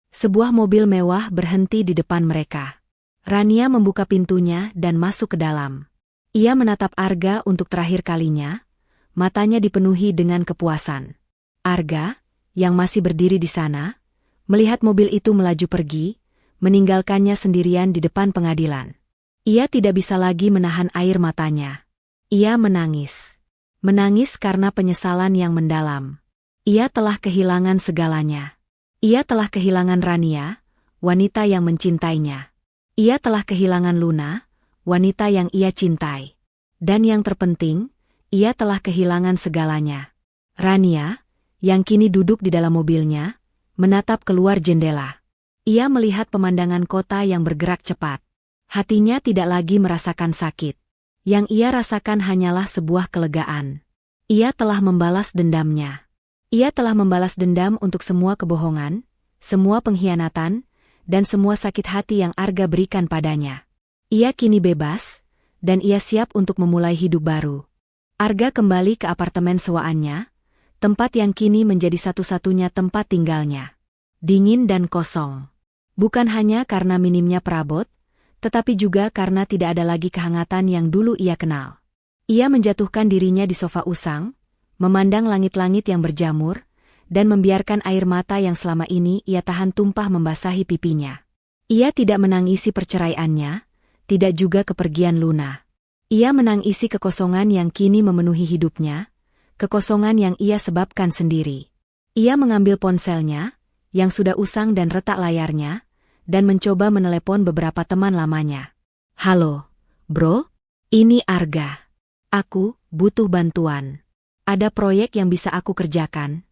Sebuah mobil mewah berhenti di depan mereka. Rania membuka pintunya dan masuk ke dalam. Ia menatap Arga untuk terakhir kalinya, matanya dipenuhi dengan kepuasan. Arga, yang masih berdiri di sana, melihat mobil itu melaju pergi, meninggalkannya sendirian di depan pengadilan. Ia tidak bisa lagi menahan air matanya. Ia menangis. Menangis karena penyesalan yang mendalam. Ia telah kehilangan segalanya. Ia telah kehilangan Rania, wanita yang mencintainya. Ia telah kehilangan Luna, wanita yang ia cintai. Dan yang terpenting, ia telah kehilangan segalanya. Rania, yang kini duduk di dalam mobilnya, menatap keluar jendela. Ia melihat pemandangan kota yang bergerak cepat. Hatinya tidak lagi merasakan sakit. Yang ia rasakan hanyalah sebuah kelegaan. Ia telah membalas dendamnya. Ia telah membalas dendam untuk semua kebohongan, semua pengkhianatan, dan semua sakit hati yang Arga berikan padanya. Ia kini bebas, dan ia siap untuk memulai hidup baru. Arga kembali ke apartemen sewaannya, tempat yang kini menjadi satu-satunya tempat tinggalnya. Dingin dan kosong. Bukan hanya karena minimnya perabot, tetapi juga karena tidak ada lagi kehangatan yang dulu ia kenal. Ia menjatuhkan dirinya di sofa usang, memandang langit-langit yang berjamur, dan membiarkan air mata yang selama ini ia tahan tumpah membasahi pipinya. Ia tidak menangisi perceraiannya, tidak juga kepergian Luna. Ia menangisi kekosongan yang kini memenuhi hidupnya, kekosongan yang ia sebabkan sendiri. Ia mengambil ponselnya, yang sudah usang dan retak layarnya, dan mencoba menelepon beberapa teman lamanya. "Halo, bro, ini Arga. Aku butuh bantuan. Ada proyek yang bisa aku kerjakan."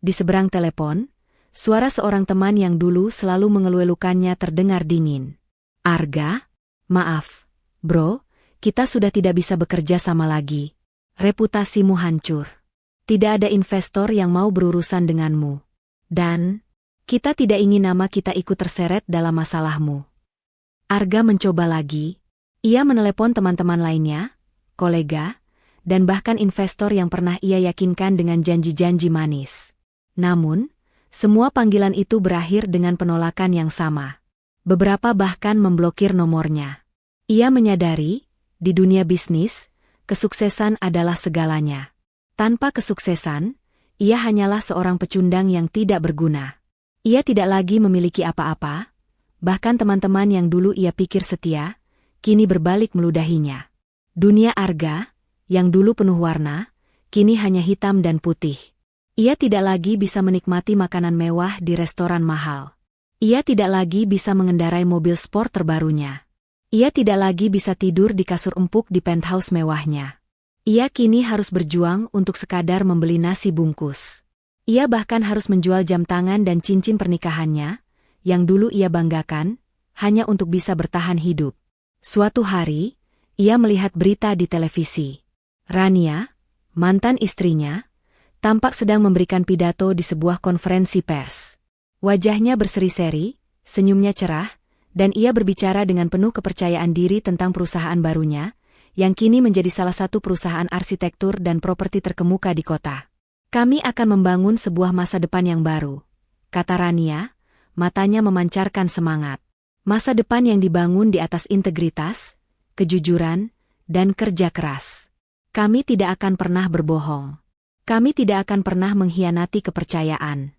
Di seberang telepon, suara seorang teman yang dulu selalu mengeluh-elukannya terdengar dingin. "Arga? Maaf, bro, kita sudah tidak bisa bekerja sama lagi. Reputasimu hancur. Tidak ada investor yang mau berurusan denganmu. Dan kita tidak ingin nama kita ikut terseret dalam masalahmu." Arga mencoba lagi. Ia menelepon teman-teman lainnya, kolega, dan bahkan investor yang pernah ia yakinkan dengan janji-janji manis. Namun, semua panggilan itu berakhir dengan penolakan yang sama. Beberapa bahkan memblokir nomornya. Ia menyadari, di dunia bisnis, kesuksesan adalah segalanya. Tanpa kesuksesan, ia hanyalah seorang pecundang yang tidak berguna. Ia tidak lagi memiliki apa-apa, bahkan teman-teman yang dulu ia pikir setia, kini berbalik meludahinya. Dunia Arga, yang dulu penuh warna, kini hanya hitam dan putih. Ia tidak lagi bisa menikmati makanan mewah di restoran mahal. Ia tidak lagi bisa mengendarai mobil sport terbarunya. Ia tidak lagi bisa tidur di kasur empuk di penthouse mewahnya. Ia kini harus berjuang untuk sekadar membeli nasi bungkus. Ia bahkan harus menjual jam tangan dan cincin pernikahannya, yang dulu ia banggakan, hanya untuk bisa bertahan hidup. Suatu hari, ia melihat berita di televisi. Rania, mantan istrinya, tampak sedang memberikan pidato di sebuah konferensi pers. Wajahnya berseri-seri, senyumnya cerah, dan ia berbicara dengan penuh kepercayaan diri tentang perusahaan barunya, yang kini menjadi salah satu perusahaan arsitektur dan properti terkemuka di kota. "Kami akan membangun sebuah masa depan yang baru," kata Rania, matanya memancarkan semangat. Masa depan yang dibangun di atas integritas, kejujuran, dan kerja keras. "Kami tidak akan pernah berbohong. Kami tidak akan pernah mengkhianati kepercayaan."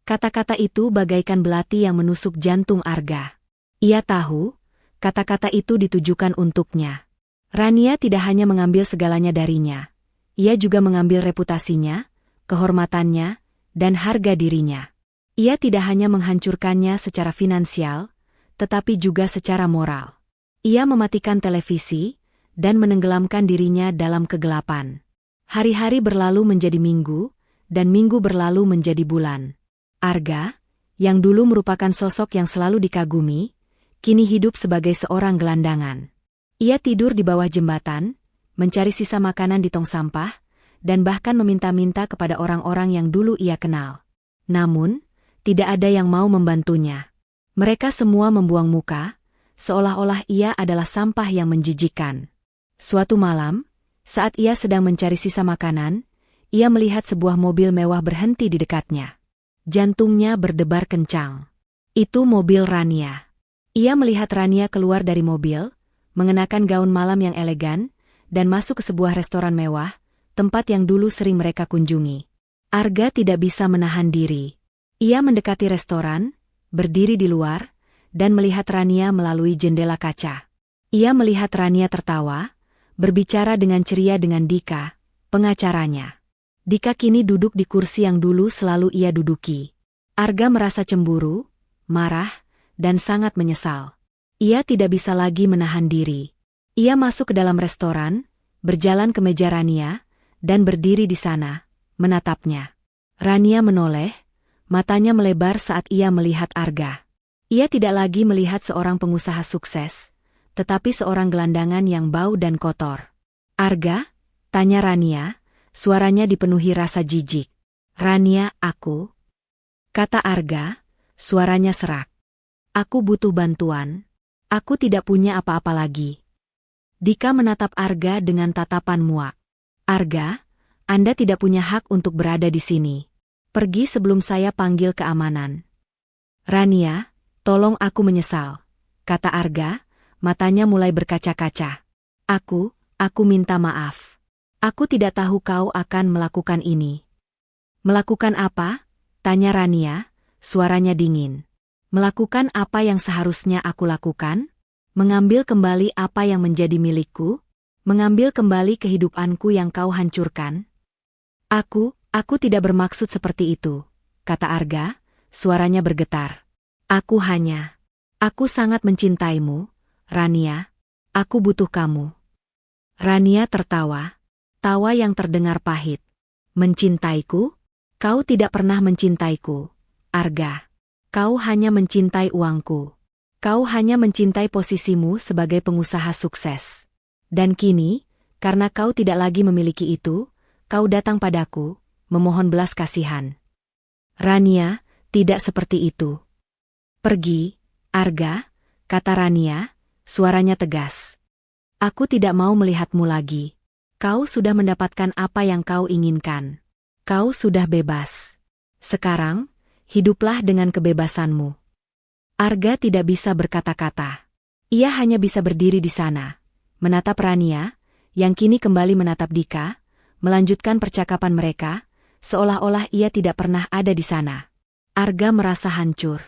Kata-kata itu bagaikan belati yang menusuk jantung Arga. Ia tahu, kata-kata itu ditujukan untuknya. Rania tidak hanya mengambil segalanya darinya. Ia juga mengambil reputasinya, kehormatannya, dan harga dirinya. Ia tidak hanya menghancurkannya secara finansial, tetapi juga secara moral. Ia mematikan televisi, dan menenggelamkan dirinya dalam kegelapan. Hari-hari berlalu menjadi minggu, dan minggu berlalu menjadi bulan. Arga, yang dulu merupakan sosok yang selalu dikagumi, kini hidup sebagai seorang gelandangan. Ia tidur di bawah jembatan, mencari sisa makanan di tong sampah, dan bahkan meminta-minta kepada orang-orang yang dulu ia kenal. Namun, tidak ada yang mau membantunya. Mereka semua membuang muka, seolah-olah ia adalah sampah yang menjijikkan. Suatu malam, saat ia sedang mencari sisa makanan, ia melihat sebuah mobil mewah berhenti di dekatnya. Jantungnya berdebar kencang. Itu mobil Rania. Ia melihat Rania keluar dari mobil, mengenakan gaun malam yang elegan, dan masuk ke sebuah restoran mewah, tempat yang dulu sering mereka kunjungi. Arga tidak bisa menahan diri. Ia mendekati restoran, berdiri di luar, dan melihat Rania melalui jendela kaca. Ia melihat Rania tertawa, berbicara dengan ceria dengan Dika, pengacaranya. Dika kini duduk di kursi yang dulu selalu ia duduki. Arga merasa cemburu, marah, dan sangat menyesal. Ia tidak bisa lagi menahan diri. Ia masuk ke dalam restoran, berjalan ke meja Rania, dan berdiri di sana, menatapnya. Rania menoleh, matanya melebar saat ia melihat Arga. Ia tidak lagi melihat seorang pengusaha sukses, tetapi seorang gelandangan yang bau dan kotor. "Arga?" tanya Rania, suaranya dipenuhi rasa jijik. "Rania, aku?" kata Arga, suaranya serak. Aku butuh bantuan. Aku tidak punya apa-apa lagi. Dika menatap Arga dengan tatapan muak. Arga, Anda tidak punya hak untuk berada di sini. Pergi sebelum saya panggil keamanan. Rania, tolong aku menyesal, kata Arga, matanya mulai berkaca-kaca. Aku minta maaf. Aku tidak tahu kau akan melakukan ini. Melakukan apa? Tanya Rania, suaranya dingin. Melakukan apa yang seharusnya aku lakukan? Mengambil kembali apa yang menjadi milikku? Mengambil kembali kehidupanku yang kau hancurkan? Aku tidak bermaksud seperti itu, kata Arga, suaranya bergetar. Aku sangat mencintaimu, Rania. Aku butuh kamu. Rania tertawa. Tawa yang terdengar pahit. Mencintaiku? Kau tidak pernah mencintaiku, Arga. Kau hanya mencintai uangku. Kau hanya mencintai posisimu sebagai pengusaha sukses. Dan kini, karena kau tidak lagi memiliki itu, kau datang padaku, memohon belas kasihan. Rania, tidak seperti itu. Pergi, Arga, kata Rania, suaranya tegas. Aku tidak mau melihatmu lagi. Kau sudah mendapatkan apa yang kau inginkan. Kau sudah bebas. Sekarang, hiduplah dengan kebebasanmu. Arga tidak bisa berkata-kata. Ia hanya bisa berdiri di sana, menatap Rania, yang kini kembali menatap Dika, melanjutkan percakapan mereka, seolah-olah ia tidak pernah ada di sana. Arga merasa hancur.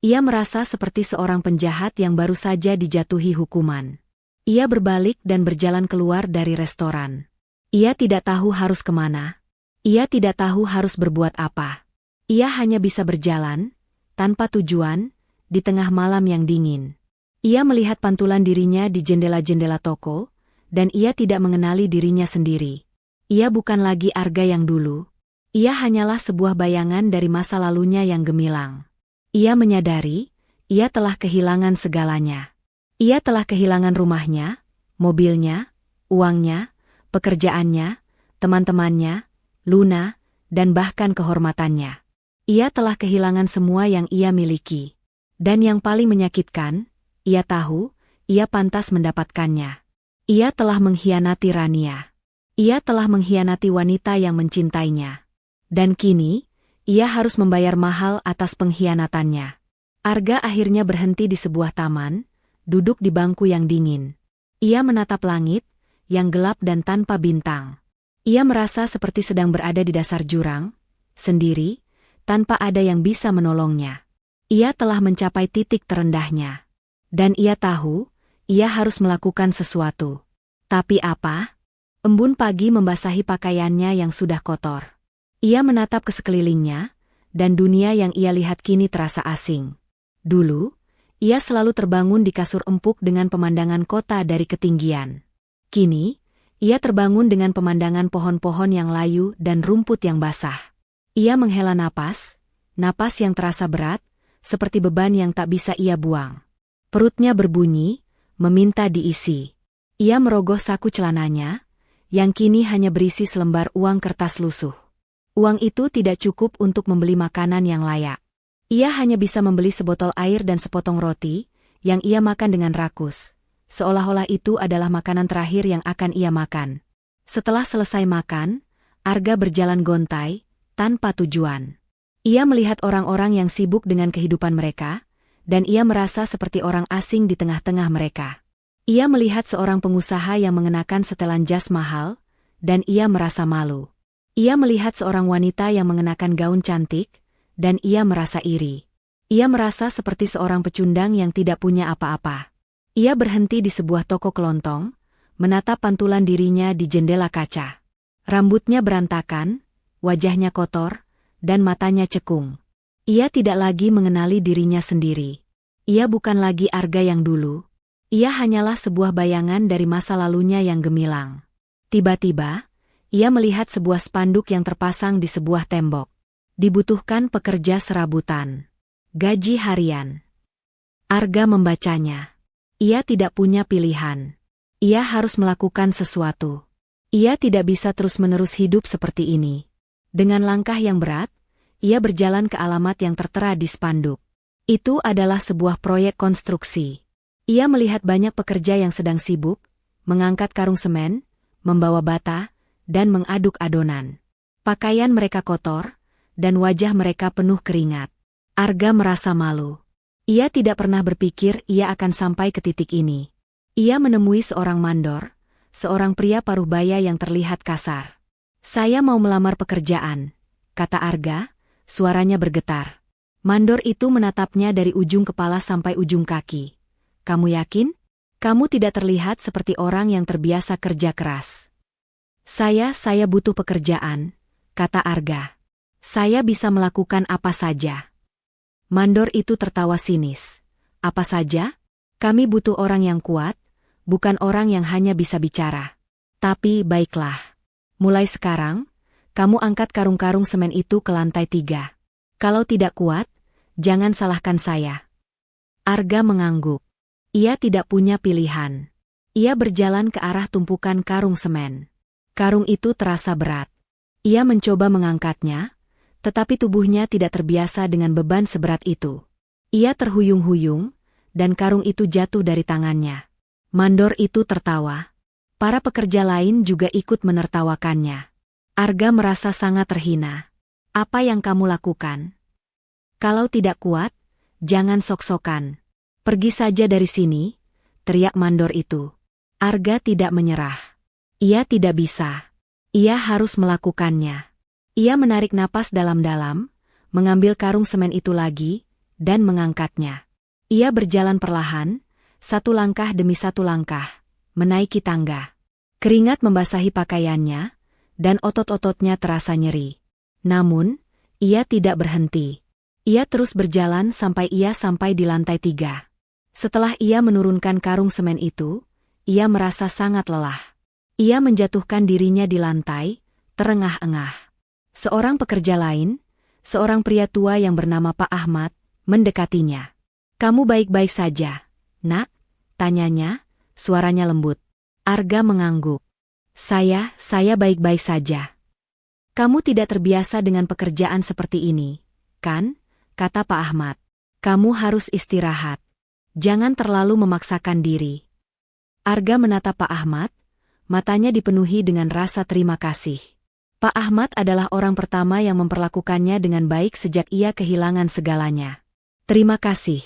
Ia merasa seperti seorang penjahat yang baru saja dijatuhi hukuman. Ia berbalik dan berjalan keluar dari restoran. Ia tidak tahu harus kemana. Ia tidak tahu harus berbuat apa. Ia hanya bisa berjalan, tanpa tujuan, di tengah malam yang dingin. Ia melihat pantulan dirinya di jendela-jendela toko, dan ia tidak mengenali dirinya sendiri. Ia bukan lagi Arga yang dulu. Ia hanyalah sebuah bayangan dari masa lalunya yang gemilang. Ia menyadari, ia telah kehilangan segalanya. Ia telah kehilangan rumahnya, mobilnya, uangnya, pekerjaannya, teman-temannya, Luna, dan bahkan kehormatannya. Ia telah kehilangan semua yang ia miliki. Dan yang paling menyakitkan, ia tahu, ia pantas mendapatkannya. Ia telah mengkhianati Rania. Ia telah mengkhianati wanita yang mencintainya. Dan kini, ia harus membayar mahal atas pengkhianatannya. Arga akhirnya berhenti di sebuah taman, duduk di bangku yang dingin. Ia menatap langit, yang gelap dan tanpa bintang. Ia merasa seperti sedang berada di dasar jurang, sendiri, tanpa ada yang bisa menolongnya. Ia telah mencapai titik terendahnya. Dan ia tahu, ia harus melakukan sesuatu. Tapi apa? Embun pagi membasahi pakaiannya yang sudah kotor. Ia menatap ke sekelilingnya, dan dunia yang ia lihat kini terasa asing. Dulu, ia selalu terbangun di kasur empuk dengan pemandangan kota dari ketinggian. Kini, ia terbangun dengan pemandangan pohon-pohon yang layu dan rumput yang basah. Ia menghela napas yang terasa berat, seperti beban yang tak bisa ia buang. Perutnya berbunyi, meminta diisi. Ia merogoh saku celananya, yang kini hanya berisi selembar uang kertas lusuh. Uang itu tidak cukup untuk membeli makanan yang layak. Ia hanya bisa membeli sebotol air dan sepotong roti, yang ia makan dengan rakus. Seolah-olah itu adalah makanan terakhir yang akan ia makan. Setelah selesai makan, Arga berjalan gontai, tanpa tujuan. Ia melihat orang-orang yang sibuk dengan kehidupan mereka, dan ia merasa seperti orang asing di tengah-tengah mereka. Ia melihat seorang pengusaha yang mengenakan setelan jas mahal, dan ia merasa malu. Ia melihat seorang wanita yang mengenakan gaun cantik, dan ia merasa iri. Ia merasa seperti seorang pecundang yang tidak punya apa-apa. Ia berhenti di sebuah toko kelontong, menatap pantulan dirinya di jendela kaca. Rambutnya berantakan, wajahnya kotor, dan matanya cekung. Ia tidak lagi mengenali dirinya sendiri. Ia bukan lagi Arga yang dulu. Ia hanyalah sebuah bayangan dari masa lalunya yang gemilang. Tiba-tiba, ia melihat sebuah spanduk yang terpasang di sebuah tembok. Dibutuhkan pekerja serabutan. Gaji harian. Arga membacanya. Ia tidak punya pilihan. Ia harus melakukan sesuatu. Ia tidak bisa terus-menerus hidup seperti ini. Dengan langkah yang berat, ia berjalan ke alamat yang tertera di spanduk. Itu adalah sebuah proyek konstruksi. Ia melihat banyak pekerja yang sedang sibuk, mengangkat karung semen, membawa bata, dan mengaduk adonan. Pakaian mereka kotor, dan wajah mereka penuh keringat. Arga merasa malu. Ia tidak pernah berpikir ia akan sampai ke titik ini. Ia menemui seorang mandor, seorang pria paruh-baya yang terlihat kasar. "Saya mau melamar pekerjaan," kata Arga, suaranya bergetar. Mandor itu menatapnya dari ujung kepala sampai ujung kaki. "Kamu yakin? Kamu tidak terlihat seperti orang yang terbiasa kerja keras." Saya butuh pekerjaan," kata Arga. "Saya bisa melakukan apa saja." Mandor itu tertawa sinis. "Apa saja? Kami butuh orang yang kuat, bukan orang yang hanya bisa bicara." "Tapi baiklah. Mulai sekarang, kamu angkat karung-karung semen itu ke lantai 3. Kalau tidak kuat, jangan salahkan saya." Arga mengangguk. Ia tidak punya pilihan. Ia berjalan ke arah tumpukan karung semen. Karung itu terasa berat. Ia mencoba mengangkatnya, tetapi tubuhnya tidak terbiasa dengan beban seberat itu. Ia terhuyung-huyung, dan karung itu jatuh dari tangannya. Mandor itu tertawa. Para pekerja lain juga ikut menertawakannya. Arga merasa sangat terhina. "Apa yang kamu lakukan? Kalau tidak kuat, jangan sok-sokan. Pergi saja dari sini," teriak mandor itu. Arga tidak menyerah. Ia tidak bisa. Ia harus melakukannya. Ia menarik napas dalam-dalam, mengambil karung semen itu lagi, dan mengangkatnya. Ia berjalan perlahan, satu langkah demi satu langkah, menaiki tangga. Keringat membasahi pakaiannya, dan otot-ototnya terasa nyeri. Namun, ia tidak berhenti. Ia terus berjalan sampai ia sampai di lantai 3. Setelah ia menurunkan karung semen itu, ia merasa sangat lelah. Ia menjatuhkan dirinya di lantai, terengah-engah. Seorang pekerja lain, seorang pria tua yang bernama Pak Ahmad, mendekatinya. "Kamu baik-baik saja, Nak?" tanyanya, suaranya lembut. Arga mengangguk. Saya baik-baik saja." "Kamu tidak terbiasa dengan pekerjaan seperti ini, kan?" kata Pak Ahmad. "Kamu harus istirahat. Jangan terlalu memaksakan diri." Arga menatap Pak Ahmad, matanya dipenuhi dengan rasa terima kasih. Pak Ahmad adalah orang pertama yang memperlakukannya dengan baik sejak ia kehilangan segalanya. "Terima kasih,"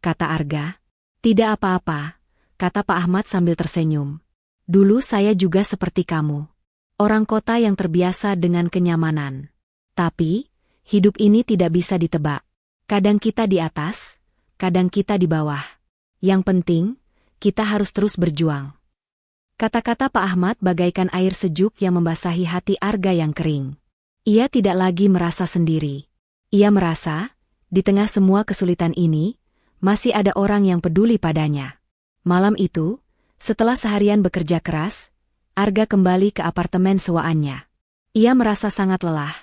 kata Arga. "Tidak apa-apa," kata Pak Ahmad sambil tersenyum. "Dulu saya juga seperti kamu. Orang kota yang terbiasa dengan kenyamanan. Tapi, hidup ini tidak bisa ditebak. Kadang kita di atas, kadang kita di bawah. Yang penting, kita harus terus berjuang." Kata-kata Pak Ahmad bagaikan air sejuk yang membasahi hati Arga yang kering. Ia tidak lagi merasa sendiri. Ia merasa, di tengah semua kesulitan ini, masih ada orang yang peduli padanya. Malam itu, setelah seharian bekerja keras, Arga kembali ke apartemen sewaannya. Ia merasa sangat lelah,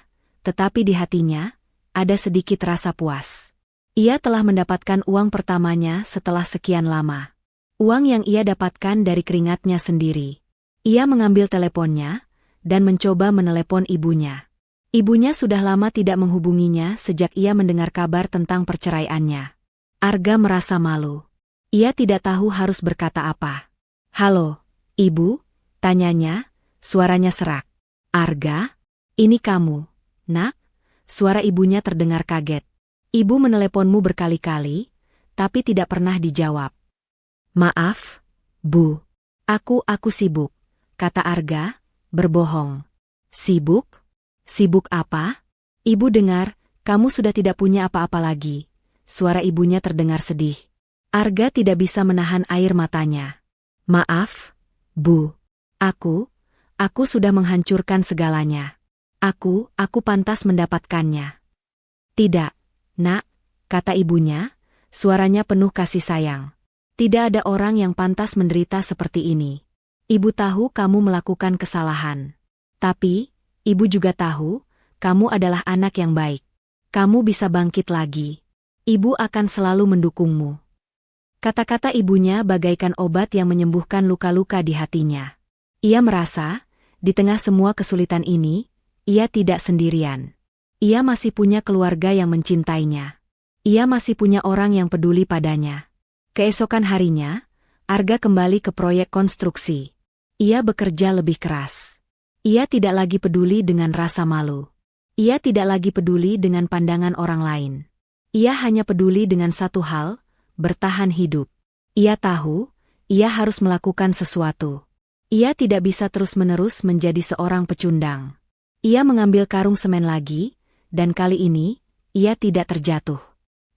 tetapi di hatinya, ada sedikit rasa puas. Ia telah mendapatkan uang pertamanya setelah sekian lama. Uang yang ia dapatkan dari keringatnya sendiri. Ia mengambil teleponnya, dan mencoba menelepon ibunya. Ibunya sudah lama tidak menghubunginya sejak ia mendengar kabar tentang perceraiannya. Arga merasa malu. Ia tidak tahu harus berkata apa. "Halo, Ibu?" tanyanya, suaranya serak. "Arga? Ini kamu, Nak?" Suara ibunya terdengar kaget. "Ibu meneleponmu berkali-kali, tapi tidak pernah dijawab." "Maaf, Bu. Aku sibuk," kata Arga, berbohong. "Sibuk? Sibuk apa?" "Ibu dengar, kamu sudah tidak punya apa-apa lagi." Suara ibunya terdengar sedih. Arga tidak bisa menahan air matanya. "Maaf, Bu. Aku sudah menghancurkan segalanya. Aku pantas mendapatkannya." "Tidak, Nak," kata ibunya, suaranya penuh kasih sayang. "Tidak ada orang yang pantas menderita seperti ini. Ibu tahu kamu melakukan kesalahan. Tapi, Ibu juga tahu, kamu adalah anak yang baik. Kamu bisa bangkit lagi. Ibu akan selalu mendukungmu." Kata-kata ibunya bagaikan obat yang menyembuhkan luka-luka di hatinya. Ia merasa, di tengah semua kesulitan ini, ia tidak sendirian. Ia masih punya keluarga yang mencintainya. Ia masih punya orang yang peduli padanya. Keesokan harinya, Arga kembali ke proyek konstruksi. Ia bekerja lebih keras. Ia tidak lagi peduli dengan rasa malu. Ia tidak lagi peduli dengan pandangan orang lain. Ia hanya peduli dengan satu hal, bertahan hidup. Ia tahu, ia harus melakukan sesuatu. Ia tidak bisa terus-menerus menjadi seorang pecundang. Ia mengambil karung semen lagi, dan kali ini, ia tidak terjatuh.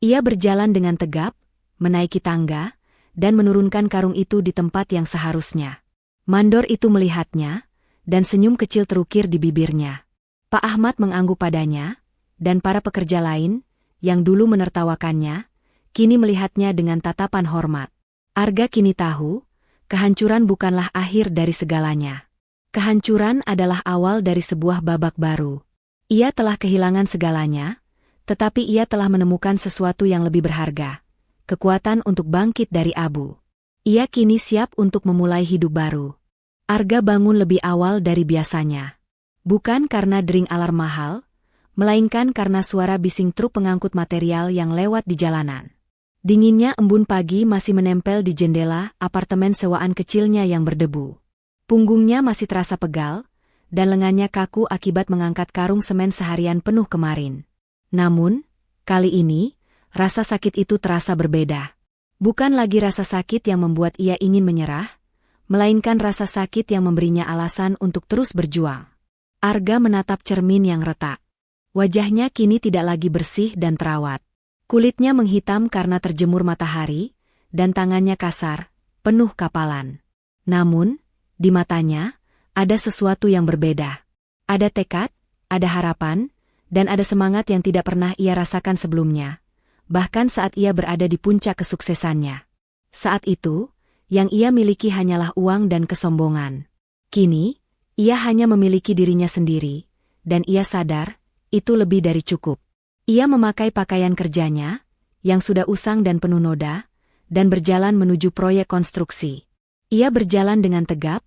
Ia berjalan dengan tegap, menaiki tangga, dan menurunkan karung itu di tempat yang seharusnya. Mandor itu melihatnya, dan senyum kecil terukir di bibirnya. Pak Ahmad mengangguk padanya, dan para pekerja lain, yang dulu menertawakannya, kini melihatnya dengan tatapan hormat. Arga kini tahu, kehancuran bukanlah akhir dari segalanya. Kehancuran adalah awal dari sebuah babak baru. Ia telah kehilangan segalanya, tetapi ia telah menemukan sesuatu yang lebih berharga. Kekuatan untuk bangkit dari abu. Ia kini siap untuk memulai hidup baru. Arga bangun lebih awal dari biasanya. Bukan karena dering alarm mahal, melainkan karena suara bising truk pengangkut material yang lewat di jalanan. Dinginnya embun pagi masih menempel di jendela apartemen sewaan kecilnya yang berdebu. Punggungnya masih terasa pegal, dan lengannya kaku akibat mengangkat karung semen seharian penuh kemarin. Namun, kali ini, rasa sakit itu terasa berbeda. Bukan lagi rasa sakit yang membuat ia ingin menyerah, melainkan rasa sakit yang memberinya alasan untuk terus berjuang. Arga menatap cermin yang retak. Wajahnya kini tidak lagi bersih dan terawat. Kulitnya menghitam karena terjemur matahari, dan tangannya kasar, penuh kapalan. Namun, di matanya, ada sesuatu yang berbeda. Ada tekad, ada harapan, dan ada semangat yang tidak pernah ia rasakan sebelumnya, bahkan saat ia berada di puncak kesuksesannya. Saat itu, yang ia miliki hanyalah uang dan kesombongan. Kini, ia hanya memiliki dirinya sendiri, dan ia sadar, itu lebih dari cukup. Ia memakai pakaian kerjanya, yang sudah usang dan penuh noda, dan berjalan menuju proyek konstruksi. Ia berjalan dengan tegap,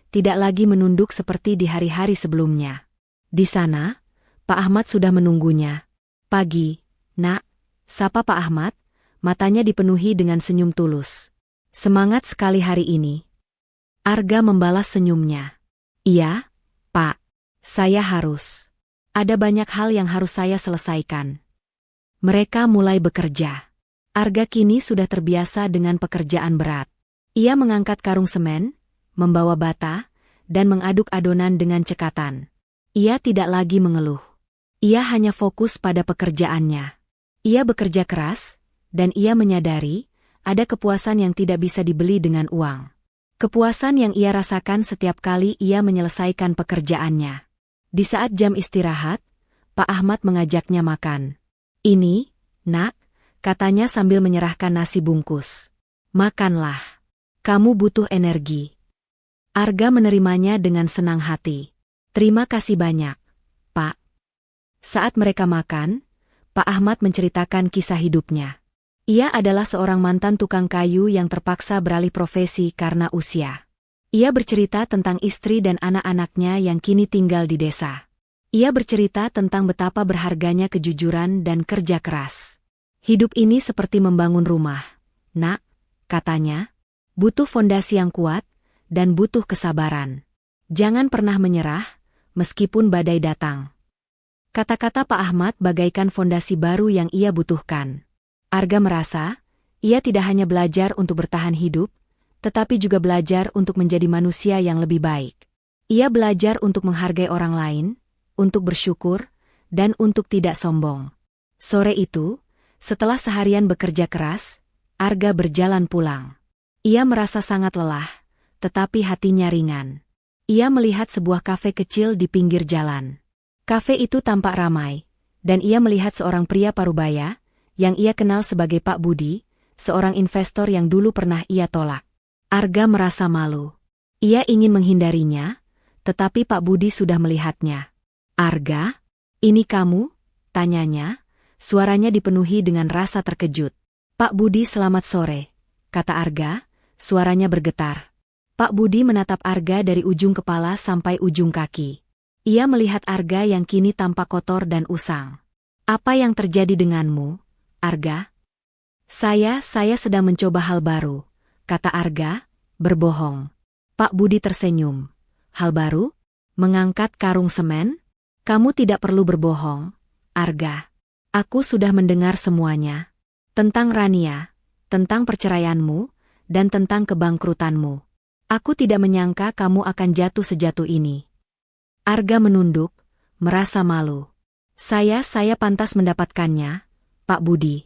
tidak lagi menunduk seperti di hari-hari sebelumnya. Di sana, Pak Ahmad sudah menunggunya. "Pagi, Nak," sapa Pak Ahmad, matanya dipenuhi dengan senyum tulus. "Semangat sekali hari ini." Arga membalas senyumnya. "Iya, Pak. Saya harus. Ada banyak hal yang harus saya selesaikan." Mereka mulai bekerja. Arga kini sudah terbiasa dengan pekerjaan berat. Ia mengangkat karung semen, membawa bata, dan mengaduk adonan dengan cekatan. Ia tidak lagi mengeluh. Ia hanya fokus pada pekerjaannya. Ia bekerja keras, dan ia menyadari, ada kepuasan yang tidak bisa dibeli dengan uang. Kepuasan yang ia rasakan setiap kali ia menyelesaikan pekerjaannya. Di saat jam istirahat, Pak Ahmad mengajaknya makan. "Ini, Nak," katanya sambil menyerahkan nasi bungkus. "Makanlah. Kamu butuh energi." Arga menerimanya dengan senang hati. "Terima kasih banyak, Pak." Saat mereka makan, Pak Ahmad menceritakan kisah hidupnya. Ia adalah seorang mantan tukang kayu yang terpaksa beralih profesi karena usia. Ia bercerita tentang istri dan anak-anaknya yang kini tinggal di desa. Ia bercerita tentang betapa berharganya kejujuran dan kerja keras. "Hidup ini seperti membangun rumah, Nak," katanya. "Butuh fondasi yang kuat, dan butuh kesabaran. Jangan pernah menyerah, meskipun badai datang." Kata-kata Pak Ahmad bagaikan fondasi baru yang ia butuhkan. Arga merasa, ia tidak hanya belajar untuk bertahan hidup, tetapi juga belajar untuk menjadi manusia yang lebih baik. Ia belajar untuk menghargai orang lain, untuk bersyukur, dan untuk tidak sombong. Sore itu, setelah seharian bekerja keras, Arga berjalan pulang. Ia merasa sangat lelah, tetapi hatinya ringan. Ia melihat sebuah kafe kecil di pinggir jalan. Kafe itu tampak ramai, dan ia melihat seorang pria parubaya, yang ia kenal sebagai Pak Budi, seorang investor yang dulu pernah ia tolak. Arga merasa malu. Ia ingin menghindarinya, tetapi Pak Budi sudah melihatnya. "Arga, ini kamu?" tanyanya, suaranya dipenuhi dengan rasa terkejut. "Pak Budi, selamat sore," kata Arga, suaranya bergetar. Pak Budi menatap Arga dari ujung kepala sampai ujung kaki. Ia melihat Arga yang kini tampak kotor dan usang. "Apa yang terjadi denganmu, Arga? Saya sedang mencoba hal baru, kata Arga, berbohong. Pak Budi tersenyum. Hal baru? Mengangkat karung semen? Kamu tidak perlu berbohong, Arga. Aku sudah mendengar semuanya. Tentang Rania, tentang perceraianmu, dan tentang kebangkrutanmu. Aku tidak menyangka kamu akan jatuh sejatuh ini. Arga menunduk, merasa malu. Saya pantas mendapatkannya, Pak Budi.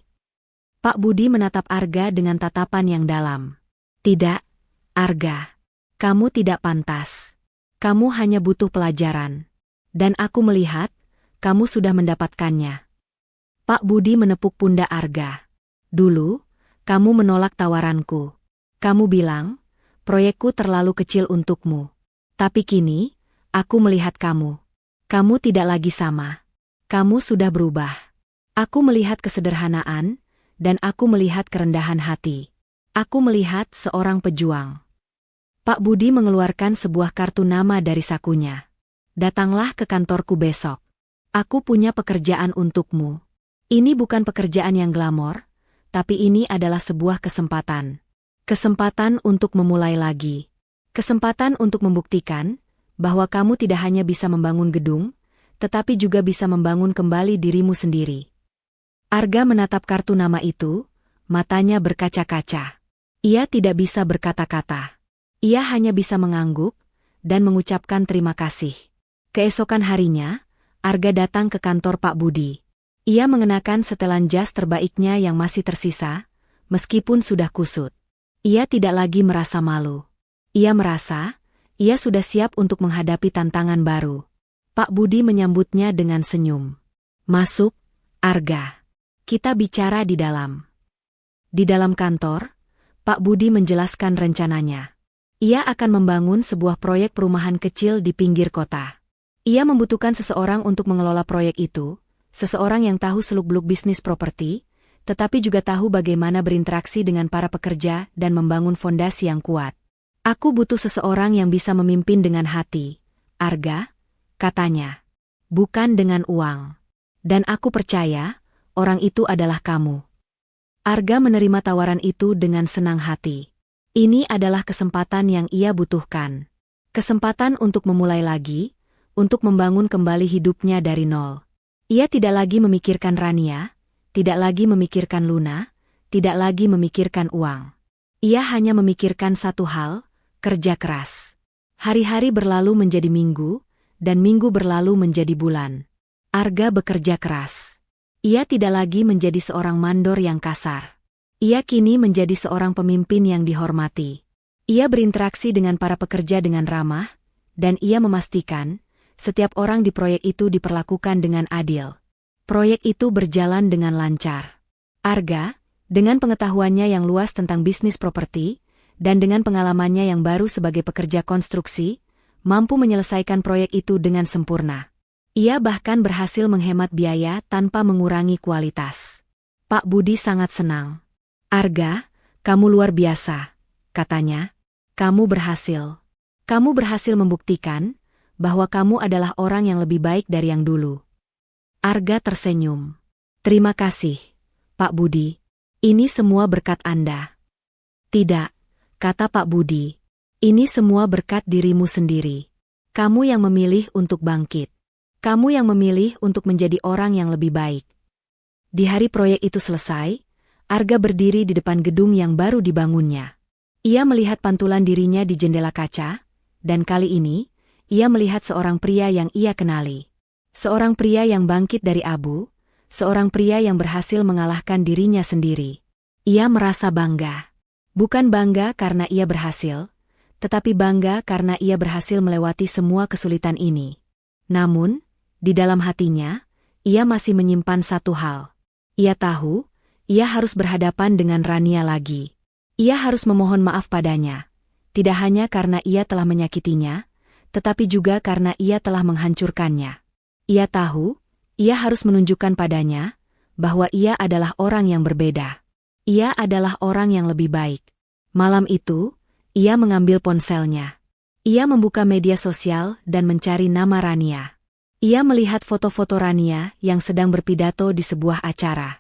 Pak Budi menatap Arga dengan tatapan yang dalam. Tidak, Arga. Kamu tidak pantas. Kamu hanya butuh pelajaran. Dan aku melihat, kamu sudah mendapatkannya. Pak Budi menepuk pundak Arga. Dulu, kamu menolak tawaranku. Kamu bilang, proyekku terlalu kecil untukmu. Tapi kini, aku melihat kamu. Kamu tidak lagi sama. Kamu sudah berubah. Aku melihat kesederhanaan, dan aku melihat kerendahan hati. Aku melihat seorang pejuang. Pak Budi mengeluarkan sebuah kartu nama dari sakunya. Datanglah ke kantorku besok. Aku punya pekerjaan untukmu. Ini bukan pekerjaan yang glamor, tapi ini adalah sebuah kesempatan. Kesempatan untuk memulai lagi. Kesempatan untuk membuktikan bahwa kamu tidak hanya bisa membangun gedung, tetapi juga bisa membangun kembali dirimu sendiri. Arga menatap kartu nama itu, matanya berkaca-kaca. Ia tidak bisa berkata-kata. Ia hanya bisa mengangguk dan mengucapkan terima kasih. Keesokan harinya, Arga datang ke kantor Pak Budi. Ia mengenakan setelan jas terbaiknya yang masih tersisa, meskipun sudah kusut. Ia tidak lagi merasa malu. Ia merasa, ia sudah siap untuk menghadapi tantangan baru. Pak Budi menyambutnya dengan senyum. Masuk, Arga. Kita bicara di dalam. Di dalam kantor, Pak Budi menjelaskan rencananya. Ia akan membangun sebuah proyek perumahan kecil di pinggir kota. Ia membutuhkan seseorang untuk mengelola proyek itu, seseorang yang tahu seluk-beluk bisnis properti, tetapi juga tahu bagaimana berinteraksi dengan para pekerja dan membangun fondasi yang kuat. Aku butuh seseorang yang bisa memimpin dengan hati, Arga, katanya. Bukan dengan uang. Dan aku percaya, orang itu adalah kamu. Arga menerima tawaran itu dengan senang hati. Ini adalah kesempatan yang ia butuhkan. Kesempatan untuk memulai lagi, untuk membangun kembali hidupnya dari nol. Ia tidak lagi memikirkan Rania, tidak lagi memikirkan Luna, tidak lagi memikirkan uang. Ia hanya memikirkan satu hal, kerja keras. Hari-hari berlalu menjadi minggu, dan minggu berlalu menjadi bulan. Arga bekerja keras. Ia tidak lagi menjadi seorang mandor yang kasar. Ia kini menjadi seorang pemimpin yang dihormati. Ia berinteraksi dengan para pekerja dengan ramah, dan ia memastikan, setiap orang di proyek itu diperlakukan dengan adil. Proyek itu berjalan dengan lancar. Arga, dengan pengetahuannya yang luas tentang bisnis properti, dan dengan pengalamannya yang baru sebagai pekerja konstruksi, mampu menyelesaikan proyek itu dengan sempurna. Ia bahkan berhasil menghemat biaya tanpa mengurangi kualitas. Pak Budi sangat senang. Arga, kamu luar biasa, katanya. Kamu berhasil. Kamu berhasil membuktikan bahwa kamu adalah orang yang lebih baik dari yang dulu. Arga tersenyum. Terima kasih, Pak Budi. Ini semua berkat Anda. Tidak, kata Pak Budi. Ini semua berkat dirimu sendiri. Kamu yang memilih untuk bangkit. Kamu yang memilih untuk menjadi orang yang lebih baik. Di hari proyek itu selesai, Arga berdiri di depan gedung yang baru dibangunnya. Ia melihat pantulan dirinya di jendela kaca, dan kali ini, ia melihat seorang pria yang ia kenali. Seorang pria yang bangkit dari abu, seorang pria yang berhasil mengalahkan dirinya sendiri. Ia merasa bangga. Bukan bangga karena ia berhasil, tetapi bangga karena ia berhasil melewati semua kesulitan ini. Namun, di dalam hatinya, ia masih menyimpan satu hal. Ia tahu, ia harus berhadapan dengan Rania lagi. Ia harus memohon maaf padanya. Tidak hanya karena ia telah menyakitinya, tetapi juga karena ia telah menghancurkannya. Ia tahu, ia harus menunjukkan padanya, bahwa ia adalah orang yang berbeda. Ia adalah orang yang lebih baik. Malam itu, ia mengambil ponselnya. Ia membuka media sosial dan mencari nama Rania. Ia melihat foto-foto Rania yang sedang berpidato di sebuah acara.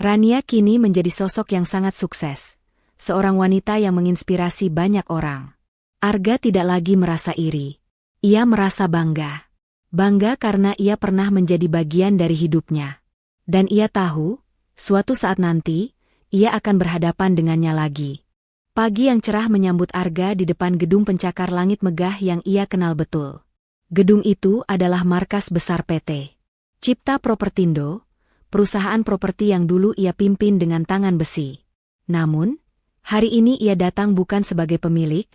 Rania kini menjadi sosok yang sangat sukses. Seorang wanita yang menginspirasi banyak orang. Arga tidak lagi merasa iri. Ia merasa bangga. Bangga karena ia pernah menjadi bagian dari hidupnya. Dan ia tahu, suatu saat nanti, ia akan berhadapan dengannya lagi. Pagi yang cerah menyambut Arga di depan gedung pencakar langit megah yang ia kenal betul. Gedung itu adalah markas besar PT Cipta Propertindo, perusahaan properti yang dulu ia pimpin dengan tangan besi. Namun, hari ini ia datang bukan sebagai pemilik,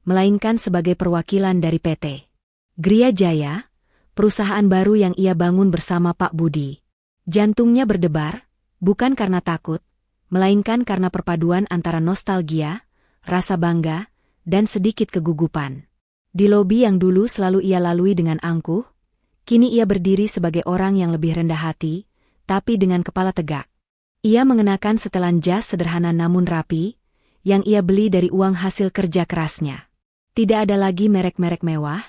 melainkan sebagai perwakilan dari PT Gria Jaya, perusahaan baru yang ia bangun bersama Pak Budi. Jantungnya berdebar, bukan karena takut, melainkan karena perpaduan antara nostalgia, rasa bangga, dan sedikit kegugupan. Di lobi yang dulu selalu ia lalui dengan angkuh, kini ia berdiri sebagai orang yang lebih rendah hati, tapi dengan kepala tegak. Ia mengenakan setelan jas sederhana namun rapi, yang ia beli dari uang hasil kerja kerasnya. Tidak ada lagi merek-merek mewah,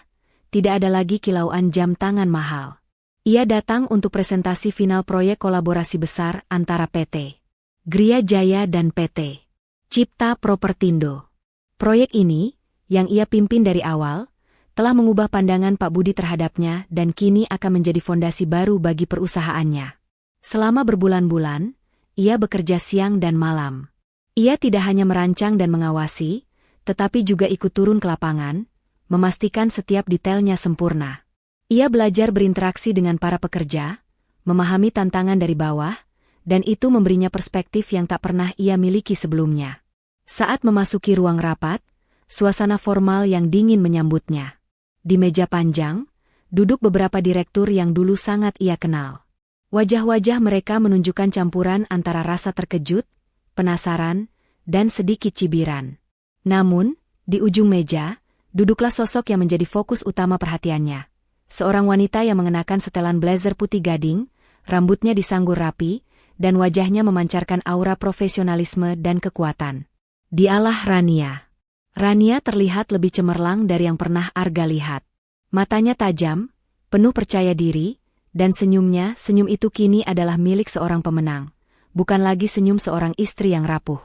tidak ada lagi kilauan jam tangan mahal. Ia datang untuk presentasi final proyek kolaborasi besar antara PT Gria Jaya dan PT Cipta Propertindo. Proyek ini, yang ia pimpin dari awal, telah mengubah pandangan Pak Budi terhadapnya dan kini akan menjadi fondasi baru bagi perusahaannya. Selama berbulan-bulan, ia bekerja siang dan malam. Ia tidak hanya merancang dan mengawasi, tetapi juga ikut turun ke lapangan, memastikan setiap detailnya sempurna. Ia belajar berinteraksi dengan para pekerja, memahami tantangan dari bawah, dan itu memberinya perspektif yang tak pernah ia miliki sebelumnya. Saat memasuki ruang rapat, suasana formal yang dingin menyambutnya. Di meja panjang, duduk beberapa direktur yang dulu sangat ia kenal. Wajah-wajah mereka menunjukkan campuran antara rasa terkejut, penasaran, dan sedikit cibiran. Namun, di ujung meja, duduklah sosok yang menjadi fokus utama perhatiannya. Seorang wanita yang mengenakan setelan blazer putih gading, rambutnya disanggur rapi, dan wajahnya memancarkan aura profesionalisme dan kekuatan. Dialah Rania. Rania terlihat lebih cemerlang dari yang pernah Arga lihat. Matanya tajam, penuh percaya diri, dan senyum itu kini adalah milik seorang pemenang, bukan lagi senyum seorang istri yang rapuh.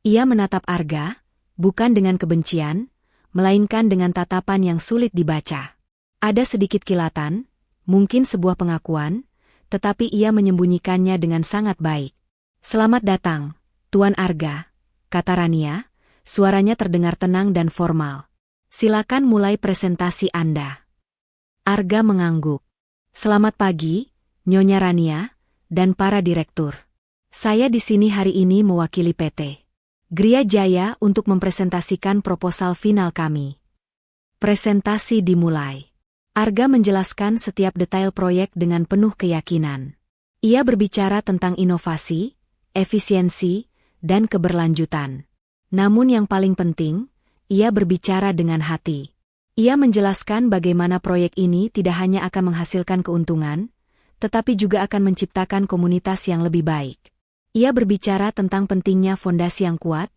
Ia menatap Arga, bukan dengan kebencian, melainkan dengan tatapan yang sulit dibaca. Ada sedikit kilatan, mungkin sebuah pengakuan, tetapi ia menyembunyikannya dengan sangat baik. "Selamat datang, Tuan Arga," kata Rania. Suaranya terdengar tenang dan formal. "Silakan mulai presentasi Anda." Arga mengangguk. "Selamat pagi, Nyonya Rania, dan para direktur. Saya di sini hari ini mewakili PT Gria Jaya untuk mempresentasikan proposal final kami." Presentasi dimulai. Arga menjelaskan setiap detail proyek dengan penuh keyakinan. Ia berbicara tentang inovasi, efisiensi, dan keberlanjutan. Namun yang paling penting, ia berbicara dengan hati. Ia menjelaskan bagaimana proyek ini tidak hanya akan menghasilkan keuntungan, tetapi juga akan menciptakan komunitas yang lebih baik. Ia berbicara tentang pentingnya fondasi yang kuat,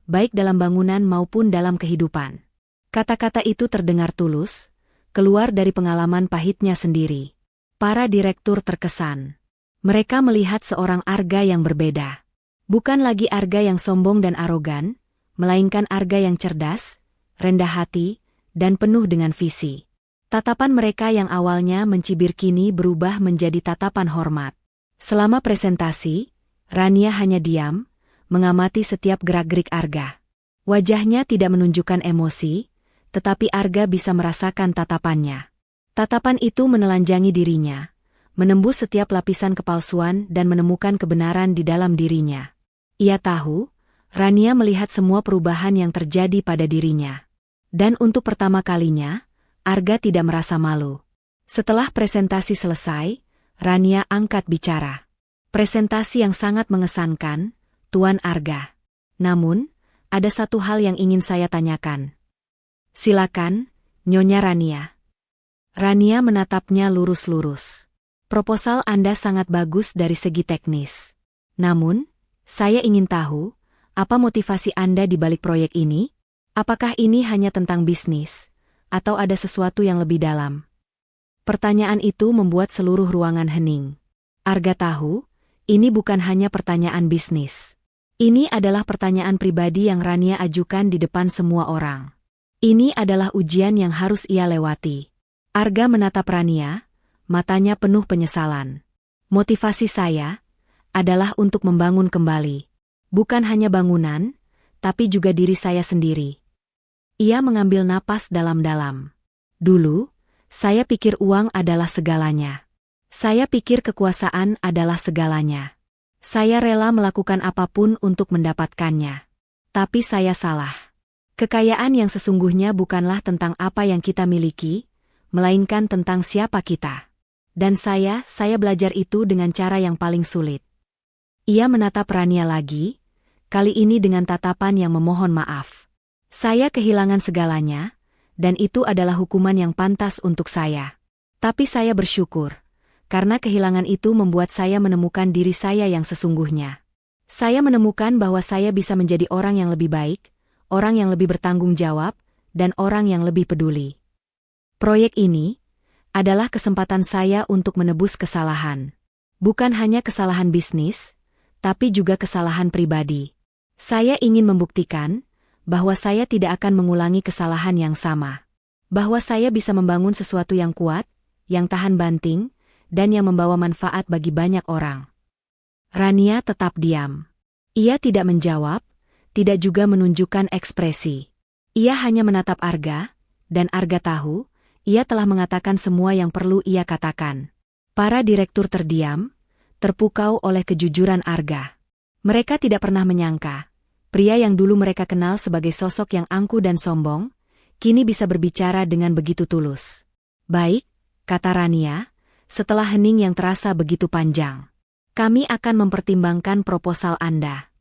baik dalam bangunan maupun dalam kehidupan. Kata-kata itu terdengar tulus, keluar dari pengalaman pahitnya sendiri. Para direktur terkesan. Mereka melihat seorang Arga yang berbeda. Bukan lagi Arga yang sombong dan arogan, melainkan Arga yang cerdas, rendah hati, dan penuh dengan visi. Tatapan mereka yang awalnya mencibir kini berubah menjadi tatapan hormat. Selama presentasi, Rania hanya diam, mengamati setiap gerak-gerik Arga. Wajahnya tidak menunjukkan emosi, tetapi Arga bisa merasakan tatapannya. Tatapan itu menelanjangi dirinya, menembus setiap lapisan kepalsuan dan menemukan kebenaran di dalam dirinya. Ia tahu, Rania melihat semua perubahan yang terjadi pada dirinya. Dan untuk pertama kalinya, Arga tidak merasa malu. Setelah presentasi selesai, Rania angkat bicara. "Presentasi yang sangat mengesankan, Tuan Arga. Namun, ada satu hal yang ingin saya tanyakan." "Silakan, Nyonya Rania." Rania menatapnya lurus-lurus. "Proposal Anda sangat bagus dari segi teknis. Namun, saya ingin tahu, apa motivasi Anda di balik proyek ini? Apakah ini hanya tentang bisnis, atau ada sesuatu yang lebih dalam?" Pertanyaan itu membuat seluruh ruangan hening. Arga tahu, ini bukan hanya pertanyaan bisnis. Ini adalah pertanyaan pribadi yang Rania ajukan di depan semua orang. Ini adalah ujian yang harus ia lewati. Arga menatap Rania, matanya penuh penyesalan. Motivasi saya adalah untuk membangun kembali. Bukan hanya bangunan, tapi juga diri saya sendiri. Ia mengambil napas dalam-dalam. Dulu, saya pikir uang adalah segalanya. Saya pikir kekuasaan adalah segalanya. Saya rela melakukan apapun untuk mendapatkannya. Tapi saya salah. Kekayaan yang sesungguhnya bukanlah tentang apa yang kita miliki, melainkan tentang siapa kita. Dan saya belajar itu dengan cara yang paling sulit. Ia menatap Rania lagi, kali ini dengan tatapan yang memohon maaf. Saya kehilangan segalanya, dan itu adalah hukuman yang pantas untuk saya. Tapi saya bersyukur. Karena kehilangan itu membuat saya menemukan diri saya yang sesungguhnya. Saya menemukan bahwa saya bisa menjadi orang yang lebih baik, orang yang lebih bertanggung jawab, dan orang yang lebih peduli. Proyek ini adalah kesempatan saya untuk menebus kesalahan. Bukan hanya kesalahan bisnis, tapi juga kesalahan pribadi. Saya ingin membuktikan bahwa saya tidak akan mengulangi kesalahan yang sama. Bahwa saya bisa membangun sesuatu yang kuat, yang tahan banting, dan yang membawa manfaat bagi banyak orang. Rania tetap diam. Ia tidak menjawab, tidak juga menunjukkan ekspresi. Ia hanya menatap Arga, dan Arga tahu, ia telah mengatakan semua yang perlu ia katakan. Para direktur terdiam, terpukau oleh kejujuran Arga. Mereka tidak pernah menyangka, pria yang dulu mereka kenal sebagai sosok yang angkuh dan sombong, kini bisa berbicara dengan begitu tulus. Baik, kata Rania, setelah hening yang terasa begitu panjang. Kami akan mempertimbangkan proposal Anda.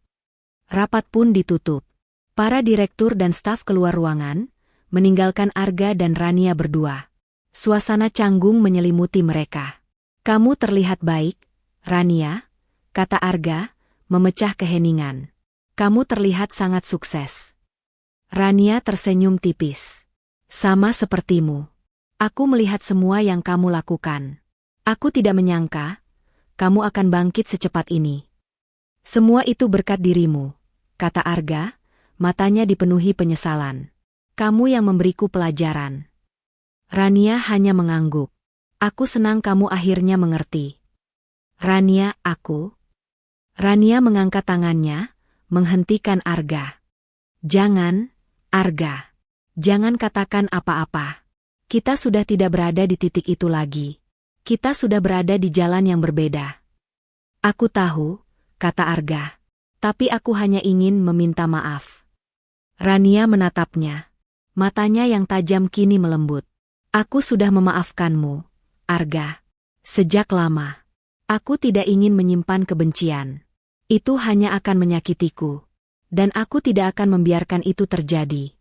Rapat pun ditutup. Para direktur dan staf keluar ruangan, meninggalkan Arga dan Rania berdua. Suasana canggung menyelimuti mereka. Kamu terlihat baik, Rania, kata Arga, memecah keheningan. Kamu terlihat sangat sukses. Rania tersenyum tipis. Sama sepertimu. Aku melihat semua yang kamu lakukan. Aku tidak menyangka, kamu akan bangkit secepat ini. Semua itu berkat dirimu, kata Arga, matanya dipenuhi penyesalan. Kamu yang memberiku pelajaran. Rania hanya mengangguk. Aku senang kamu akhirnya mengerti. Rania, aku. Rania mengangkat tangannya, menghentikan Arga. Jangan, Arga. Jangan katakan apa-apa. Kita sudah tidak berada di titik itu lagi. Kita sudah berada di jalan yang berbeda. Aku tahu, kata Arga. Tapi aku hanya ingin meminta maaf. Rania menatapnya. Matanya yang tajam kini melembut. Aku sudah memaafkanmu, Arga. Sejak lama. Aku tidak ingin menyimpan kebencian. Itu hanya akan menyakitiku. Dan aku tidak akan membiarkan itu terjadi.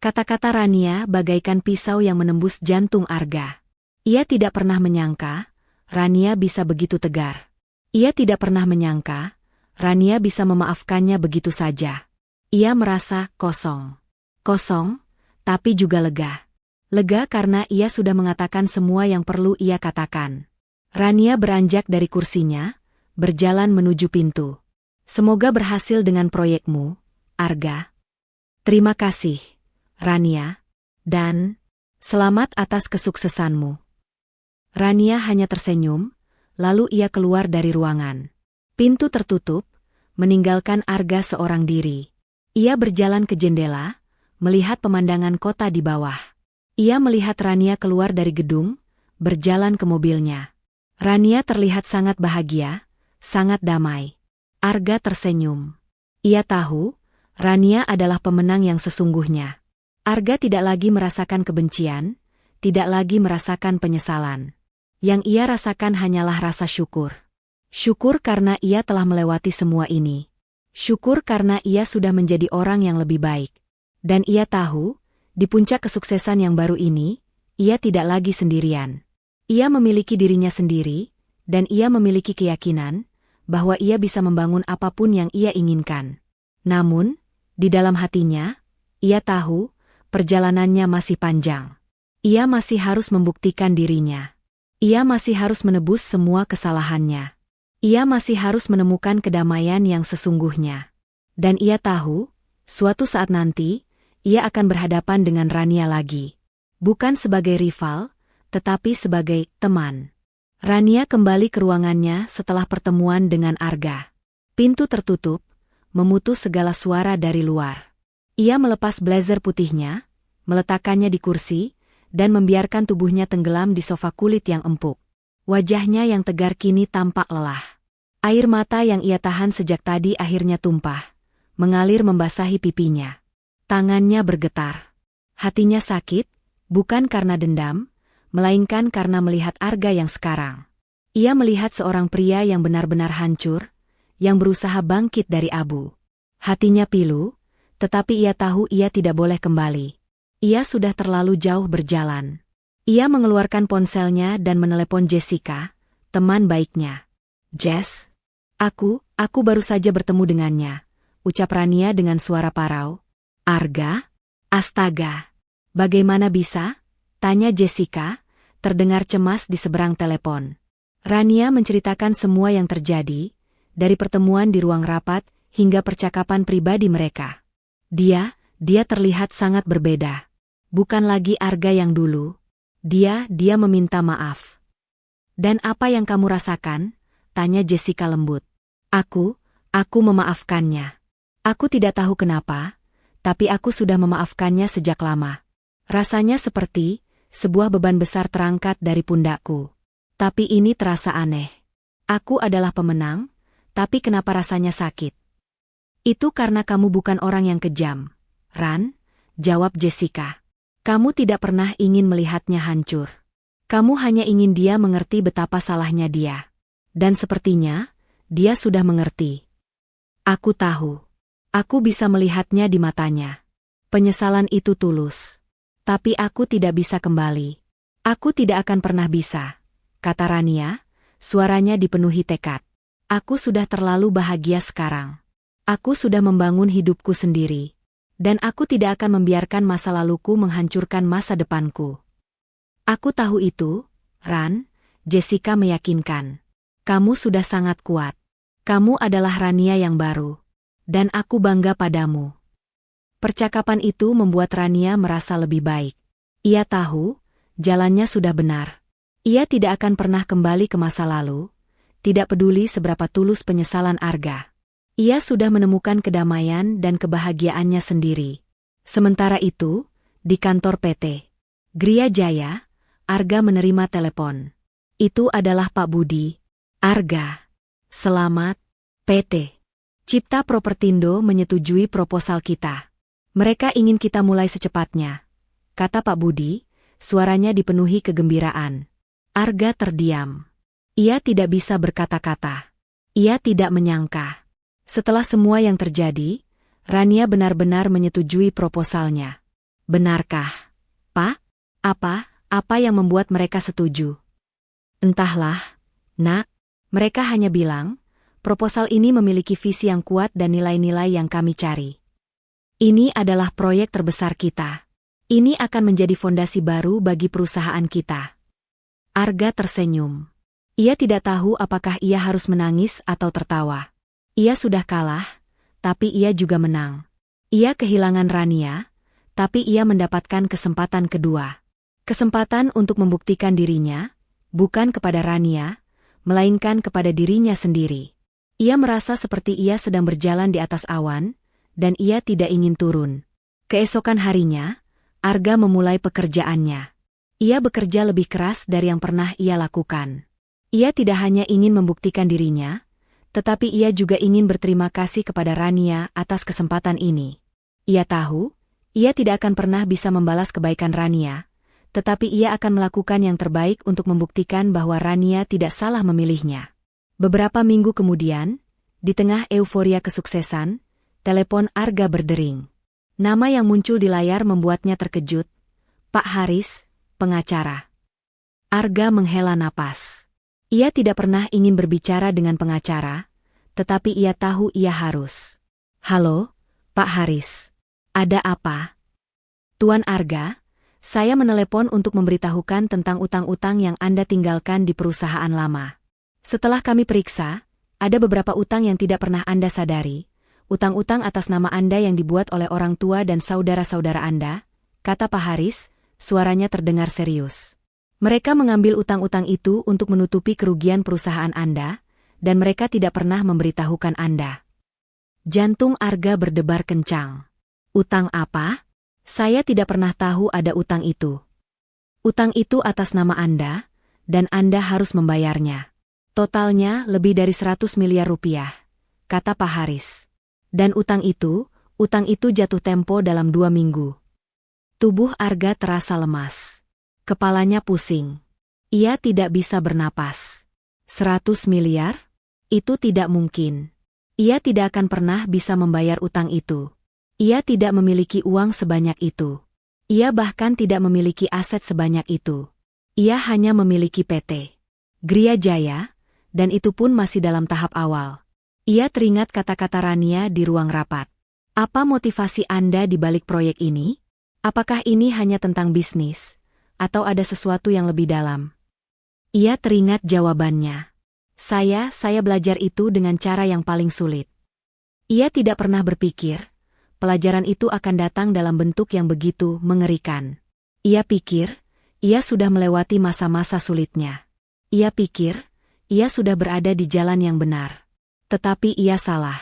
Kata-kata Rania bagaikan pisau yang menembus jantung Arga. Ia tidak pernah menyangka, Rania bisa begitu tegar. Ia tidak pernah menyangka, Rania bisa memaafkannya begitu saja. Ia merasa kosong. Kosong, tapi juga lega. Lega karena ia sudah mengatakan semua yang perlu ia katakan. Rania beranjak dari kursinya, berjalan menuju pintu. Semoga berhasil dengan proyekmu, Arga. Terima kasih, Rania. Dan selamat atas kesuksesanmu. Rania hanya tersenyum, lalu ia keluar dari ruangan. Pintu tertutup, meninggalkan Arga seorang diri. Ia berjalan ke jendela, melihat pemandangan kota di bawah. Ia melihat Rania keluar dari gedung, berjalan ke mobilnya. Rania terlihat sangat bahagia, sangat damai. Arga tersenyum. Ia tahu, Rania adalah pemenang yang sesungguhnya. Arga tidak lagi merasakan kebencian, tidak lagi merasakan penyesalan. Yang ia rasakan hanyalah rasa syukur. Syukur karena ia telah melewati semua ini. Syukur karena ia sudah menjadi orang yang lebih baik. Dan ia tahu, di puncak kesuksesan yang baru ini, ia tidak lagi sendirian. Ia memiliki dirinya sendiri, dan ia memiliki keyakinan bahwa ia bisa membangun apapun yang ia inginkan. Namun, di dalam hatinya, ia tahu, perjalanannya masih panjang. Ia masih harus membuktikan dirinya. Ia masih harus menebus semua kesalahannya. Ia masih harus menemukan kedamaian yang sesungguhnya. Dan ia tahu, suatu saat nanti, ia akan berhadapan dengan Rania lagi. Bukan sebagai rival, tetapi sebagai teman. Rania kembali ke ruangannya setelah pertemuan dengan Arga. Pintu tertutup, memutus segala suara dari luar. Ia melepas blazer putihnya, meletakkannya di kursi, dan membiarkan tubuhnya tenggelam di sofa kulit yang empuk. Wajahnya yang tegar kini tampak lelah. Air mata yang ia tahan sejak tadi akhirnya tumpah, mengalir membasahi pipinya. Tangannya bergetar. Hatinya sakit, bukan karena dendam, melainkan karena melihat Arga yang sekarang. Ia melihat seorang pria yang benar-benar hancur, yang berusaha bangkit dari abu. Hatinya pilu, tetapi ia tahu ia tidak boleh kembali. Ia sudah terlalu jauh berjalan. Ia mengeluarkan ponselnya dan menelepon Jessica, teman baiknya. "Jess, aku baru saja bertemu dengannya," ucap Rania dengan suara parau. "Arga? Astaga. Bagaimana bisa?" tanya Jessica, terdengar cemas di seberang telepon. Rania menceritakan semua yang terjadi, dari pertemuan di ruang rapat hingga percakapan pribadi mereka. Dia terlihat sangat berbeda. Bukan lagi Arga yang dulu. Dia meminta maaf. "Dan apa yang kamu rasakan?" tanya Jessica lembut. Aku memaafkannya. Aku tidak tahu kenapa, tapi aku sudah memaafkannya sejak lama. Rasanya seperti sebuah beban besar terangkat dari pundakku. Tapi ini terasa aneh. Aku adalah pemenang, tapi kenapa rasanya sakit? "Itu karena kamu bukan orang yang kejam, Ran," jawab Jessica. "Kamu tidak pernah ingin melihatnya hancur. Kamu hanya ingin dia mengerti betapa salahnya dia. Dan sepertinya, dia sudah mengerti. Aku tahu. Aku bisa melihatnya di matanya. Penyesalan itu tulus. Tapi aku tidak bisa kembali. Aku tidak akan pernah bisa," kata Rania, suaranya dipenuhi tekad. "Aku sudah terlalu bahagia sekarang. Aku sudah membangun hidupku sendiri. Dan aku tidak akan membiarkan masa laluku menghancurkan masa depanku." "Aku tahu itu, Ran," Jessica meyakinkan. "Kamu sudah sangat kuat. Kamu adalah Rania yang baru. Dan aku bangga padamu." Percakapan itu membuat Rania merasa lebih baik. Ia tahu, jalannya sudah benar. Ia tidak akan pernah kembali ke masa lalu, tidak peduli seberapa tulus penyesalan Arga. Ia sudah menemukan kedamaian dan kebahagiaannya sendiri. Sementara itu, di kantor PT Gria Jaya, Arga menerima telepon. Itu adalah Pak Budi. "Arga, selamat. PT Cipta Propertindo menyetujui proposal kita. Mereka ingin kita mulai secepatnya," kata Pak Budi, suaranya dipenuhi kegembiraan. Arga terdiam. Ia tidak bisa berkata-kata. Ia tidak menyangka. Setelah semua yang terjadi, Rania benar-benar menyetujui proposalnya. "Benarkah, Pak? Apa yang membuat mereka setuju?" "Entahlah, Nak. Mereka hanya bilang, proposal ini memiliki visi yang kuat dan nilai-nilai yang kami cari. Ini adalah proyek terbesar kita. Ini akan menjadi fondasi baru bagi perusahaan kita." Arga tersenyum. Ia tidak tahu apakah ia harus menangis atau tertawa. Ia sudah kalah, tapi ia juga menang. Ia kehilangan Rania, tapi ia mendapatkan kesempatan kedua. Kesempatan untuk membuktikan dirinya, bukan kepada Rania, melainkan kepada dirinya sendiri. Ia merasa seperti ia sedang berjalan di atas awan, dan ia tidak ingin turun. Keesokan harinya, Arga memulai pekerjaannya. Ia bekerja lebih keras dari yang pernah ia lakukan. Ia tidak hanya ingin membuktikan dirinya, tetapi ia juga ingin berterima kasih kepada Rania atas kesempatan ini. Ia tahu, ia tidak akan pernah bisa membalas kebaikan Rania, tetapi ia akan melakukan yang terbaik untuk membuktikan bahwa Rania tidak salah memilihnya. Beberapa minggu kemudian, di tengah euforia kesuksesan, telepon Arga berdering. Nama yang muncul di layar membuatnya terkejut. "Pak Haris, pengacara." Arga menghela napas. Ia tidak pernah ingin berbicara dengan pengacara, tetapi ia tahu ia harus. "Halo, Pak Haris. Ada apa?" "Tuan Arga, saya menelepon untuk memberitahukan tentang utang-utang yang Anda tinggalkan di perusahaan lama. Setelah kami periksa, Ada beberapa utang yang tidak pernah Anda sadari. Utang-utang atas nama Anda yang dibuat oleh orang tua dan saudara-saudara Anda, kata Pak Haris, suaranya terdengar serius. Mereka mengambil utang-utang itu untuk menutupi kerugian perusahaan Anda, dan mereka tidak pernah memberitahukan Anda. Jantung Arga berdebar kencang. Utang apa? Saya tidak pernah tahu ada utang itu. Utang itu atas nama Anda, dan Anda harus membayarnya. Totalnya lebih dari 100 miliar rupiah, kata Pak Haris. Dan utang itu jatuh tempo dalam 2 minggu. Tubuh Arga terasa lemas. Kepalanya pusing. Ia tidak bisa bernapas. 100 miliar? Itu tidak mungkin. Ia tidak akan pernah bisa membayar utang itu. Ia tidak memiliki uang sebanyak itu. Ia bahkan tidak memiliki aset sebanyak itu. Ia hanya memiliki PT Gria Jaya, dan itu pun masih dalam tahap awal. Ia teringat kata-kata Rania di ruang rapat. Apa motivasi Anda di balik proyek ini? Apakah ini hanya tentang bisnis, atau ada sesuatu yang lebih dalam? Ia teringat jawabannya. Saya belajar itu dengan cara yang paling sulit. Ia tidak pernah berpikir, pelajaran itu akan datang dalam bentuk yang begitu mengerikan. Ia pikir, ia sudah melewati masa-masa sulitnya. Ia pikir, ia sudah berada di jalan yang benar. Tetapi ia salah.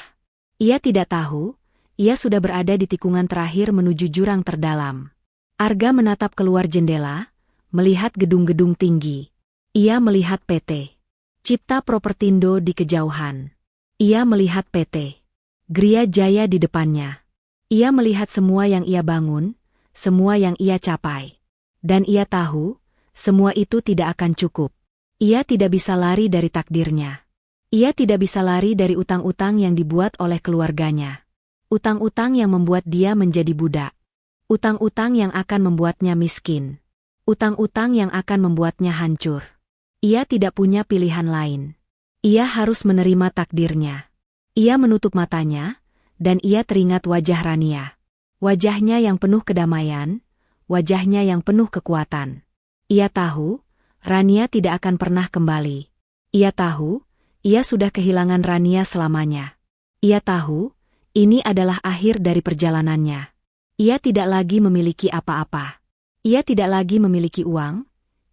Ia tidak tahu, ia sudah berada di tikungan terakhir menuju jurang terdalam. Arga menatap keluar jendela, melihat gedung-gedung tinggi. Ia melihat PT Cipta Propertindo di kejauhan. Ia melihat PT Gria Jaya di depannya. Ia melihat semua yang ia bangun, semua yang ia capai. Dan ia tahu, semua itu tidak akan cukup. Ia tidak bisa lari dari takdirnya. Ia tidak bisa lari dari utang-utang yang dibuat oleh keluarganya. Utang-utang yang membuat dia menjadi budak. Utang-utang yang akan membuatnya miskin. Utang-utang yang akan membuatnya hancur. Ia tidak punya pilihan lain. Ia harus menerima takdirnya. Ia menutup matanya, dan ia teringat wajah Rania. Wajahnya yang penuh kedamaian, wajahnya yang penuh kekuatan. Ia tahu, Rania tidak akan pernah kembali. Ia tahu, ia sudah kehilangan Rania selamanya. Ia tahu, ini adalah akhir dari perjalanannya. Ia tidak lagi memiliki apa-apa. Ia tidak lagi memiliki uang,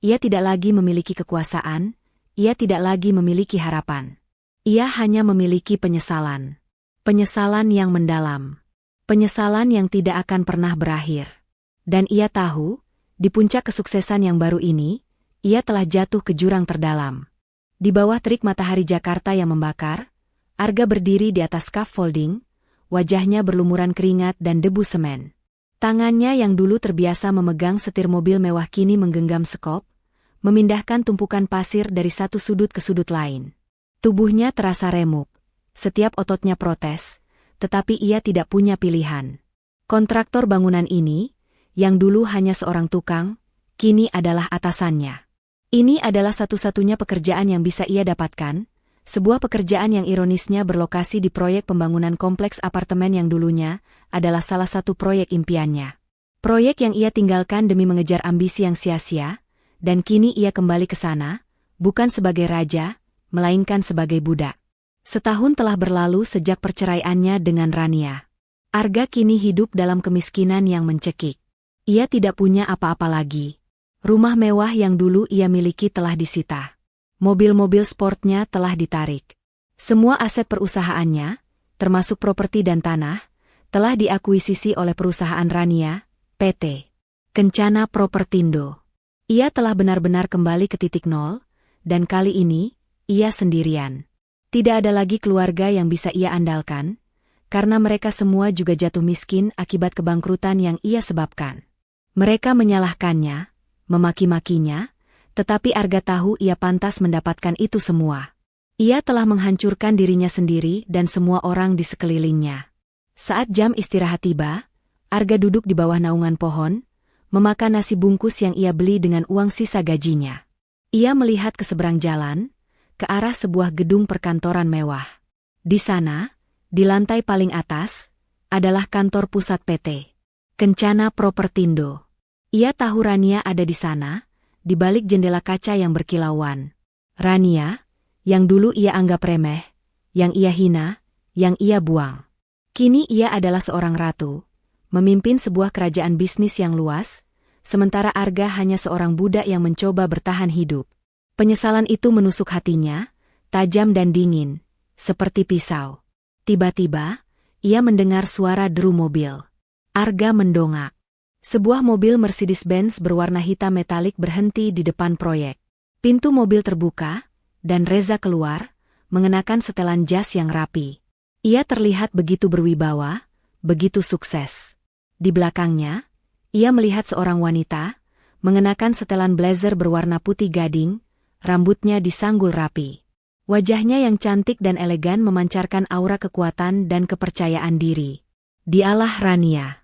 ia tidak lagi memiliki kekuasaan, ia tidak lagi memiliki harapan. Ia hanya memiliki penyesalan. Penyesalan yang mendalam. Penyesalan yang tidak akan pernah berakhir. Dan ia tahu, di puncak kesuksesan yang baru ini, ia telah jatuh ke jurang terdalam. Di bawah terik matahari Jakarta yang membakar, Arga berdiri di atas scaffolding, wajahnya berlumuran keringat dan debu semen. Tangannya yang dulu terbiasa memegang setir mobil mewah kini menggenggam sekop, memindahkan tumpukan pasir dari satu sudut ke sudut lain. Tubuhnya terasa remuk, setiap ototnya protes, tetapi ia tidak punya pilihan. Kontraktor bangunan ini, yang dulu hanya seorang tukang, kini adalah atasannya. Ini adalah satu-satunya pekerjaan yang bisa ia dapatkan, sebuah pekerjaan yang ironisnya berlokasi di proyek pembangunan kompleks apartemen yang dulunya adalah salah satu proyek impiannya. Proyek yang ia tinggalkan demi mengejar ambisi yang sia-sia, dan kini ia kembali ke sana, bukan sebagai raja, melainkan sebagai budak. Setahun telah berlalu sejak perceraiannya dengan Rania. Arga kini hidup dalam kemiskinan yang mencekik. Ia tidak punya apa-apa lagi. Rumah mewah yang dulu ia miliki telah disita. Mobil-mobil sportnya telah ditarik. Semua aset perusahaannya, termasuk properti dan tanah, telah diakuisisi oleh perusahaan Rania, PT Kencana Propertindo. Ia telah benar-benar kembali ke titik nol, dan kali ini, ia sendirian. Tidak ada lagi keluarga yang bisa ia andalkan, karena mereka semua juga jatuh miskin akibat kebangkrutan yang ia sebabkan. Mereka menyalahkannya, memaki-makinya, tetapi Arga tahu ia pantas mendapatkan itu semua. Ia telah menghancurkan dirinya sendiri dan semua orang di sekelilingnya. Saat jam istirahat tiba, Arga duduk di bawah naungan pohon, memakan nasi bungkus yang ia beli dengan uang sisa gajinya. Ia melihat ke seberang jalan, ke arah sebuah gedung perkantoran mewah. Di sana, di lantai paling atas, adalah kantor pusat PT Kencana Propertindo. Ia tahu Rania ada di sana, di balik jendela kaca yang berkilauan. Rania, yang dulu ia anggap remeh, yang ia hina, yang ia buang. Kini ia adalah seorang ratu, memimpin sebuah kerajaan bisnis yang luas, sementara Arga hanya seorang budak yang mencoba bertahan hidup. Penyesalan itu menusuk hatinya, tajam dan dingin, seperti pisau. Tiba-tiba, ia mendengar suara deru mobil. Arga mendongak. Sebuah mobil Mercedes-Benz berwarna hitam metalik berhenti di depan proyek. Pintu mobil terbuka, dan Reza keluar, mengenakan setelan jas yang rapi. Ia terlihat begitu berwibawa, begitu sukses. Di belakangnya, ia melihat seorang wanita, mengenakan setelan blazer berwarna putih gading, rambutnya disanggul rapi. Wajahnya yang cantik dan elegan memancarkan aura kekuatan dan kepercayaan diri. Dialah Rania.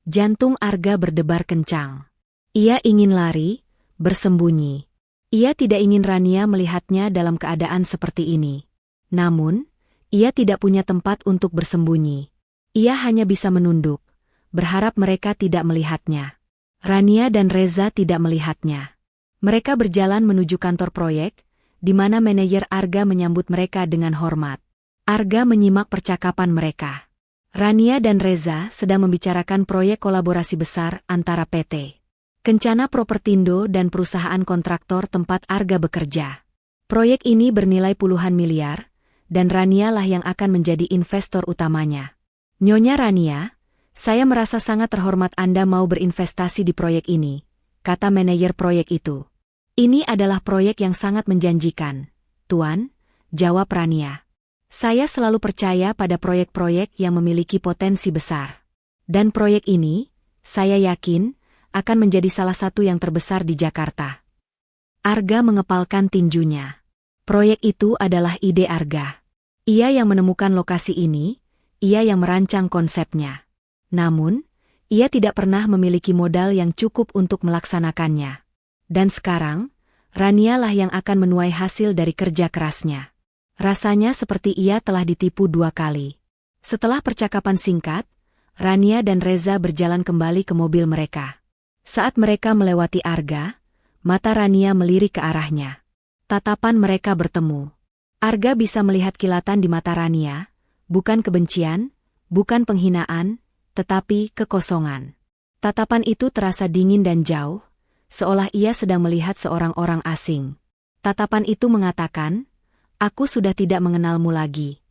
Jantung Arga berdebar kencang. Ia ingin lari, bersembunyi. Ia tidak ingin Rania melihatnya dalam keadaan seperti ini. Namun, ia tidak punya tempat untuk bersembunyi. Ia hanya bisa menunduk, berharap mereka tidak melihatnya. Rania dan Reza tidak melihatnya. Mereka berjalan menuju kantor proyek, di mana manajer Arga menyambut mereka dengan hormat. Arga menyimak percakapan mereka. Rania dan Reza sedang membicarakan proyek kolaborasi besar antara PT Kencana Propertindo dan perusahaan kontraktor tempat Arga bekerja. Proyek ini bernilai puluhan miliar, dan Rania lah yang akan menjadi investor utamanya. Nyonya Rania, saya merasa sangat terhormat Anda mau berinvestasi di proyek ini, kata manajer proyek itu. Ini adalah proyek yang sangat menjanjikan, Tuan, jawab Rania. Saya selalu percaya pada proyek-proyek yang memiliki potensi besar. Dan proyek ini, saya yakin, akan menjadi salah satu yang terbesar di Jakarta. Arga mengepalkan tinjunya. Proyek itu adalah ide Arga. Ia yang menemukan lokasi ini, ia yang merancang konsepnya. Namun, ia tidak pernah memiliki modal yang cukup untuk melaksanakannya. Dan sekarang, Rania lah yang akan menuai hasil dari kerja kerasnya. Rasanya seperti ia telah ditipu 2 kali. Setelah percakapan singkat, Rania dan Reza berjalan kembali ke mobil mereka. Saat mereka melewati Arga, mata Rania melirik ke arahnya. Tatapan mereka bertemu. Arga bisa melihat kilatan di mata Rania, bukan kebencian, bukan penghinaan, tetapi kekosongan. Tatapan itu terasa dingin dan jauh, seolah ia sedang melihat seorang orang asing. Tatapan itu mengatakan, "Aku sudah tidak mengenalmu lagi."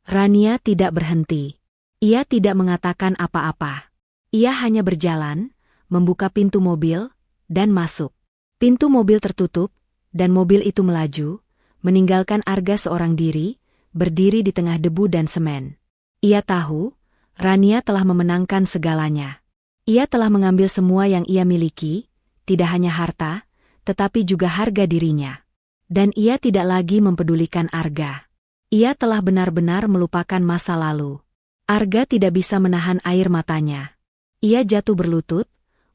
Rania tidak berhenti. Ia tidak mengatakan apa-apa. Ia hanya berjalan, membuka pintu mobil, dan masuk. Pintu mobil tertutup, dan mobil itu melaju, meninggalkan Arga seorang diri, berdiri di tengah debu dan semen. Ia tahu, Rania telah memenangkan segalanya. Ia telah mengambil semua yang ia miliki, tidak hanya harta, tetapi juga harga dirinya. Dan ia tidak lagi mempedulikan Arga. Ia telah benar-benar melupakan masa lalu. Arga tidak bisa menahan air matanya. Ia jatuh berlutut,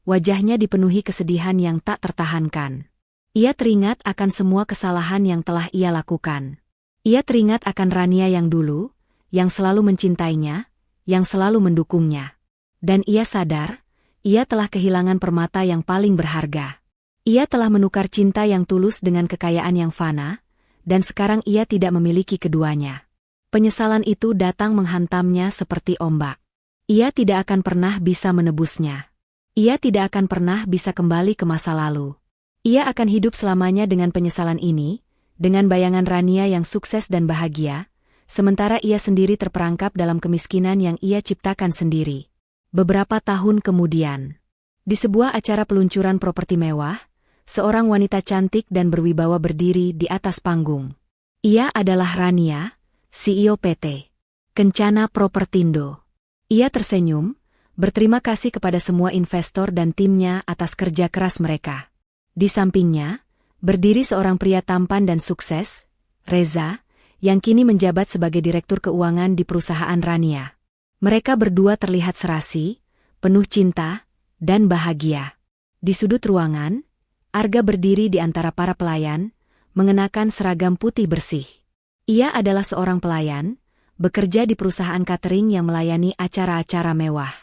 wajahnya dipenuhi kesedihan yang tak tertahankan. Ia teringat akan semua kesalahan yang telah ia lakukan. Ia teringat akan Rania yang dulu, yang selalu mencintainya, yang selalu mendukungnya. Dan ia sadar, ia telah kehilangan permata yang paling berharga. Ia telah menukar cinta yang tulus dengan kekayaan yang fana, dan sekarang ia tidak memiliki keduanya. Penyesalan itu datang menghantamnya seperti ombak. Ia tidak akan pernah bisa menebusnya. Ia tidak akan pernah bisa kembali ke masa lalu. Ia akan hidup selamanya dengan penyesalan ini, dengan bayangan Rania yang sukses dan bahagia, sementara ia sendiri terperangkap dalam kemiskinan yang ia ciptakan sendiri. Beberapa tahun kemudian, di sebuah acara peluncuran properti mewah, seorang wanita cantik dan berwibawa berdiri di atas panggung. Ia adalah Rania, CEO PT Kencana Propertindo. Ia tersenyum, berterima kasih kepada semua investor dan timnya atas kerja keras mereka. Di sampingnya, berdiri seorang pria tampan dan sukses, Reza, yang kini menjabat sebagai direktur keuangan di perusahaan Rania. Mereka berdua terlihat serasi, penuh cinta, dan bahagia. Di sudut ruangan, Arga berdiri di antara para pelayan, mengenakan seragam putih bersih. Ia adalah seorang pelayan, bekerja di perusahaan catering yang melayani acara-acara mewah.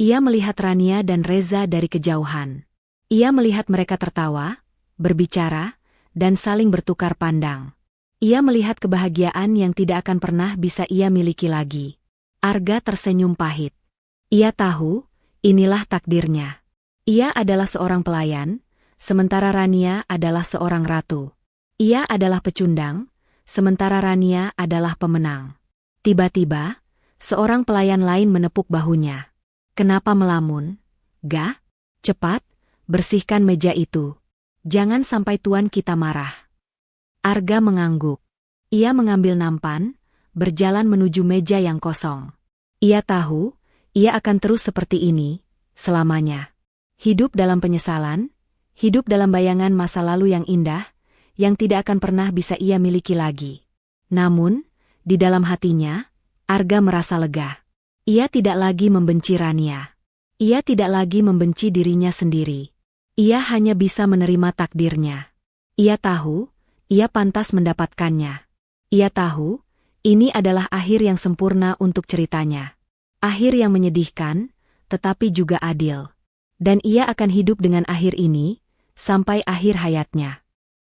Ia melihat Rania dan Reza dari kejauhan. Ia melihat mereka tertawa, berbicara, dan saling bertukar pandang. Ia melihat kebahagiaan yang tidak akan pernah bisa ia miliki lagi. Arga tersenyum pahit. Ia tahu, inilah takdirnya. Ia adalah seorang pelayan, sementara Rania adalah seorang ratu. Ia adalah pecundang, sementara Rania adalah pemenang. Tiba-tiba, seorang pelayan lain menepuk bahunya. Kenapa melamun? Ga? Cepat, bersihkan meja itu. Jangan sampai tuan kita marah. Arga mengangguk. Ia mengambil nampan, berjalan menuju meja yang kosong. Ia tahu, ia akan terus seperti ini, selamanya. Hidup dalam penyesalan, hidup dalam bayangan masa lalu yang indah, yang tidak akan pernah bisa ia miliki lagi. Namun, di dalam hatinya, Arga merasa lega. Ia tidak lagi membenci Rania. Ia tidak lagi membenci dirinya sendiri. Ia hanya bisa menerima takdirnya. Ia tahu, ia pantas mendapatkannya. Ia tahu, ini adalah akhir yang sempurna untuk ceritanya. Akhir yang menyedihkan, tetapi juga adil. Dan ia akan hidup dengan akhir ini, sampai akhir hayatnya.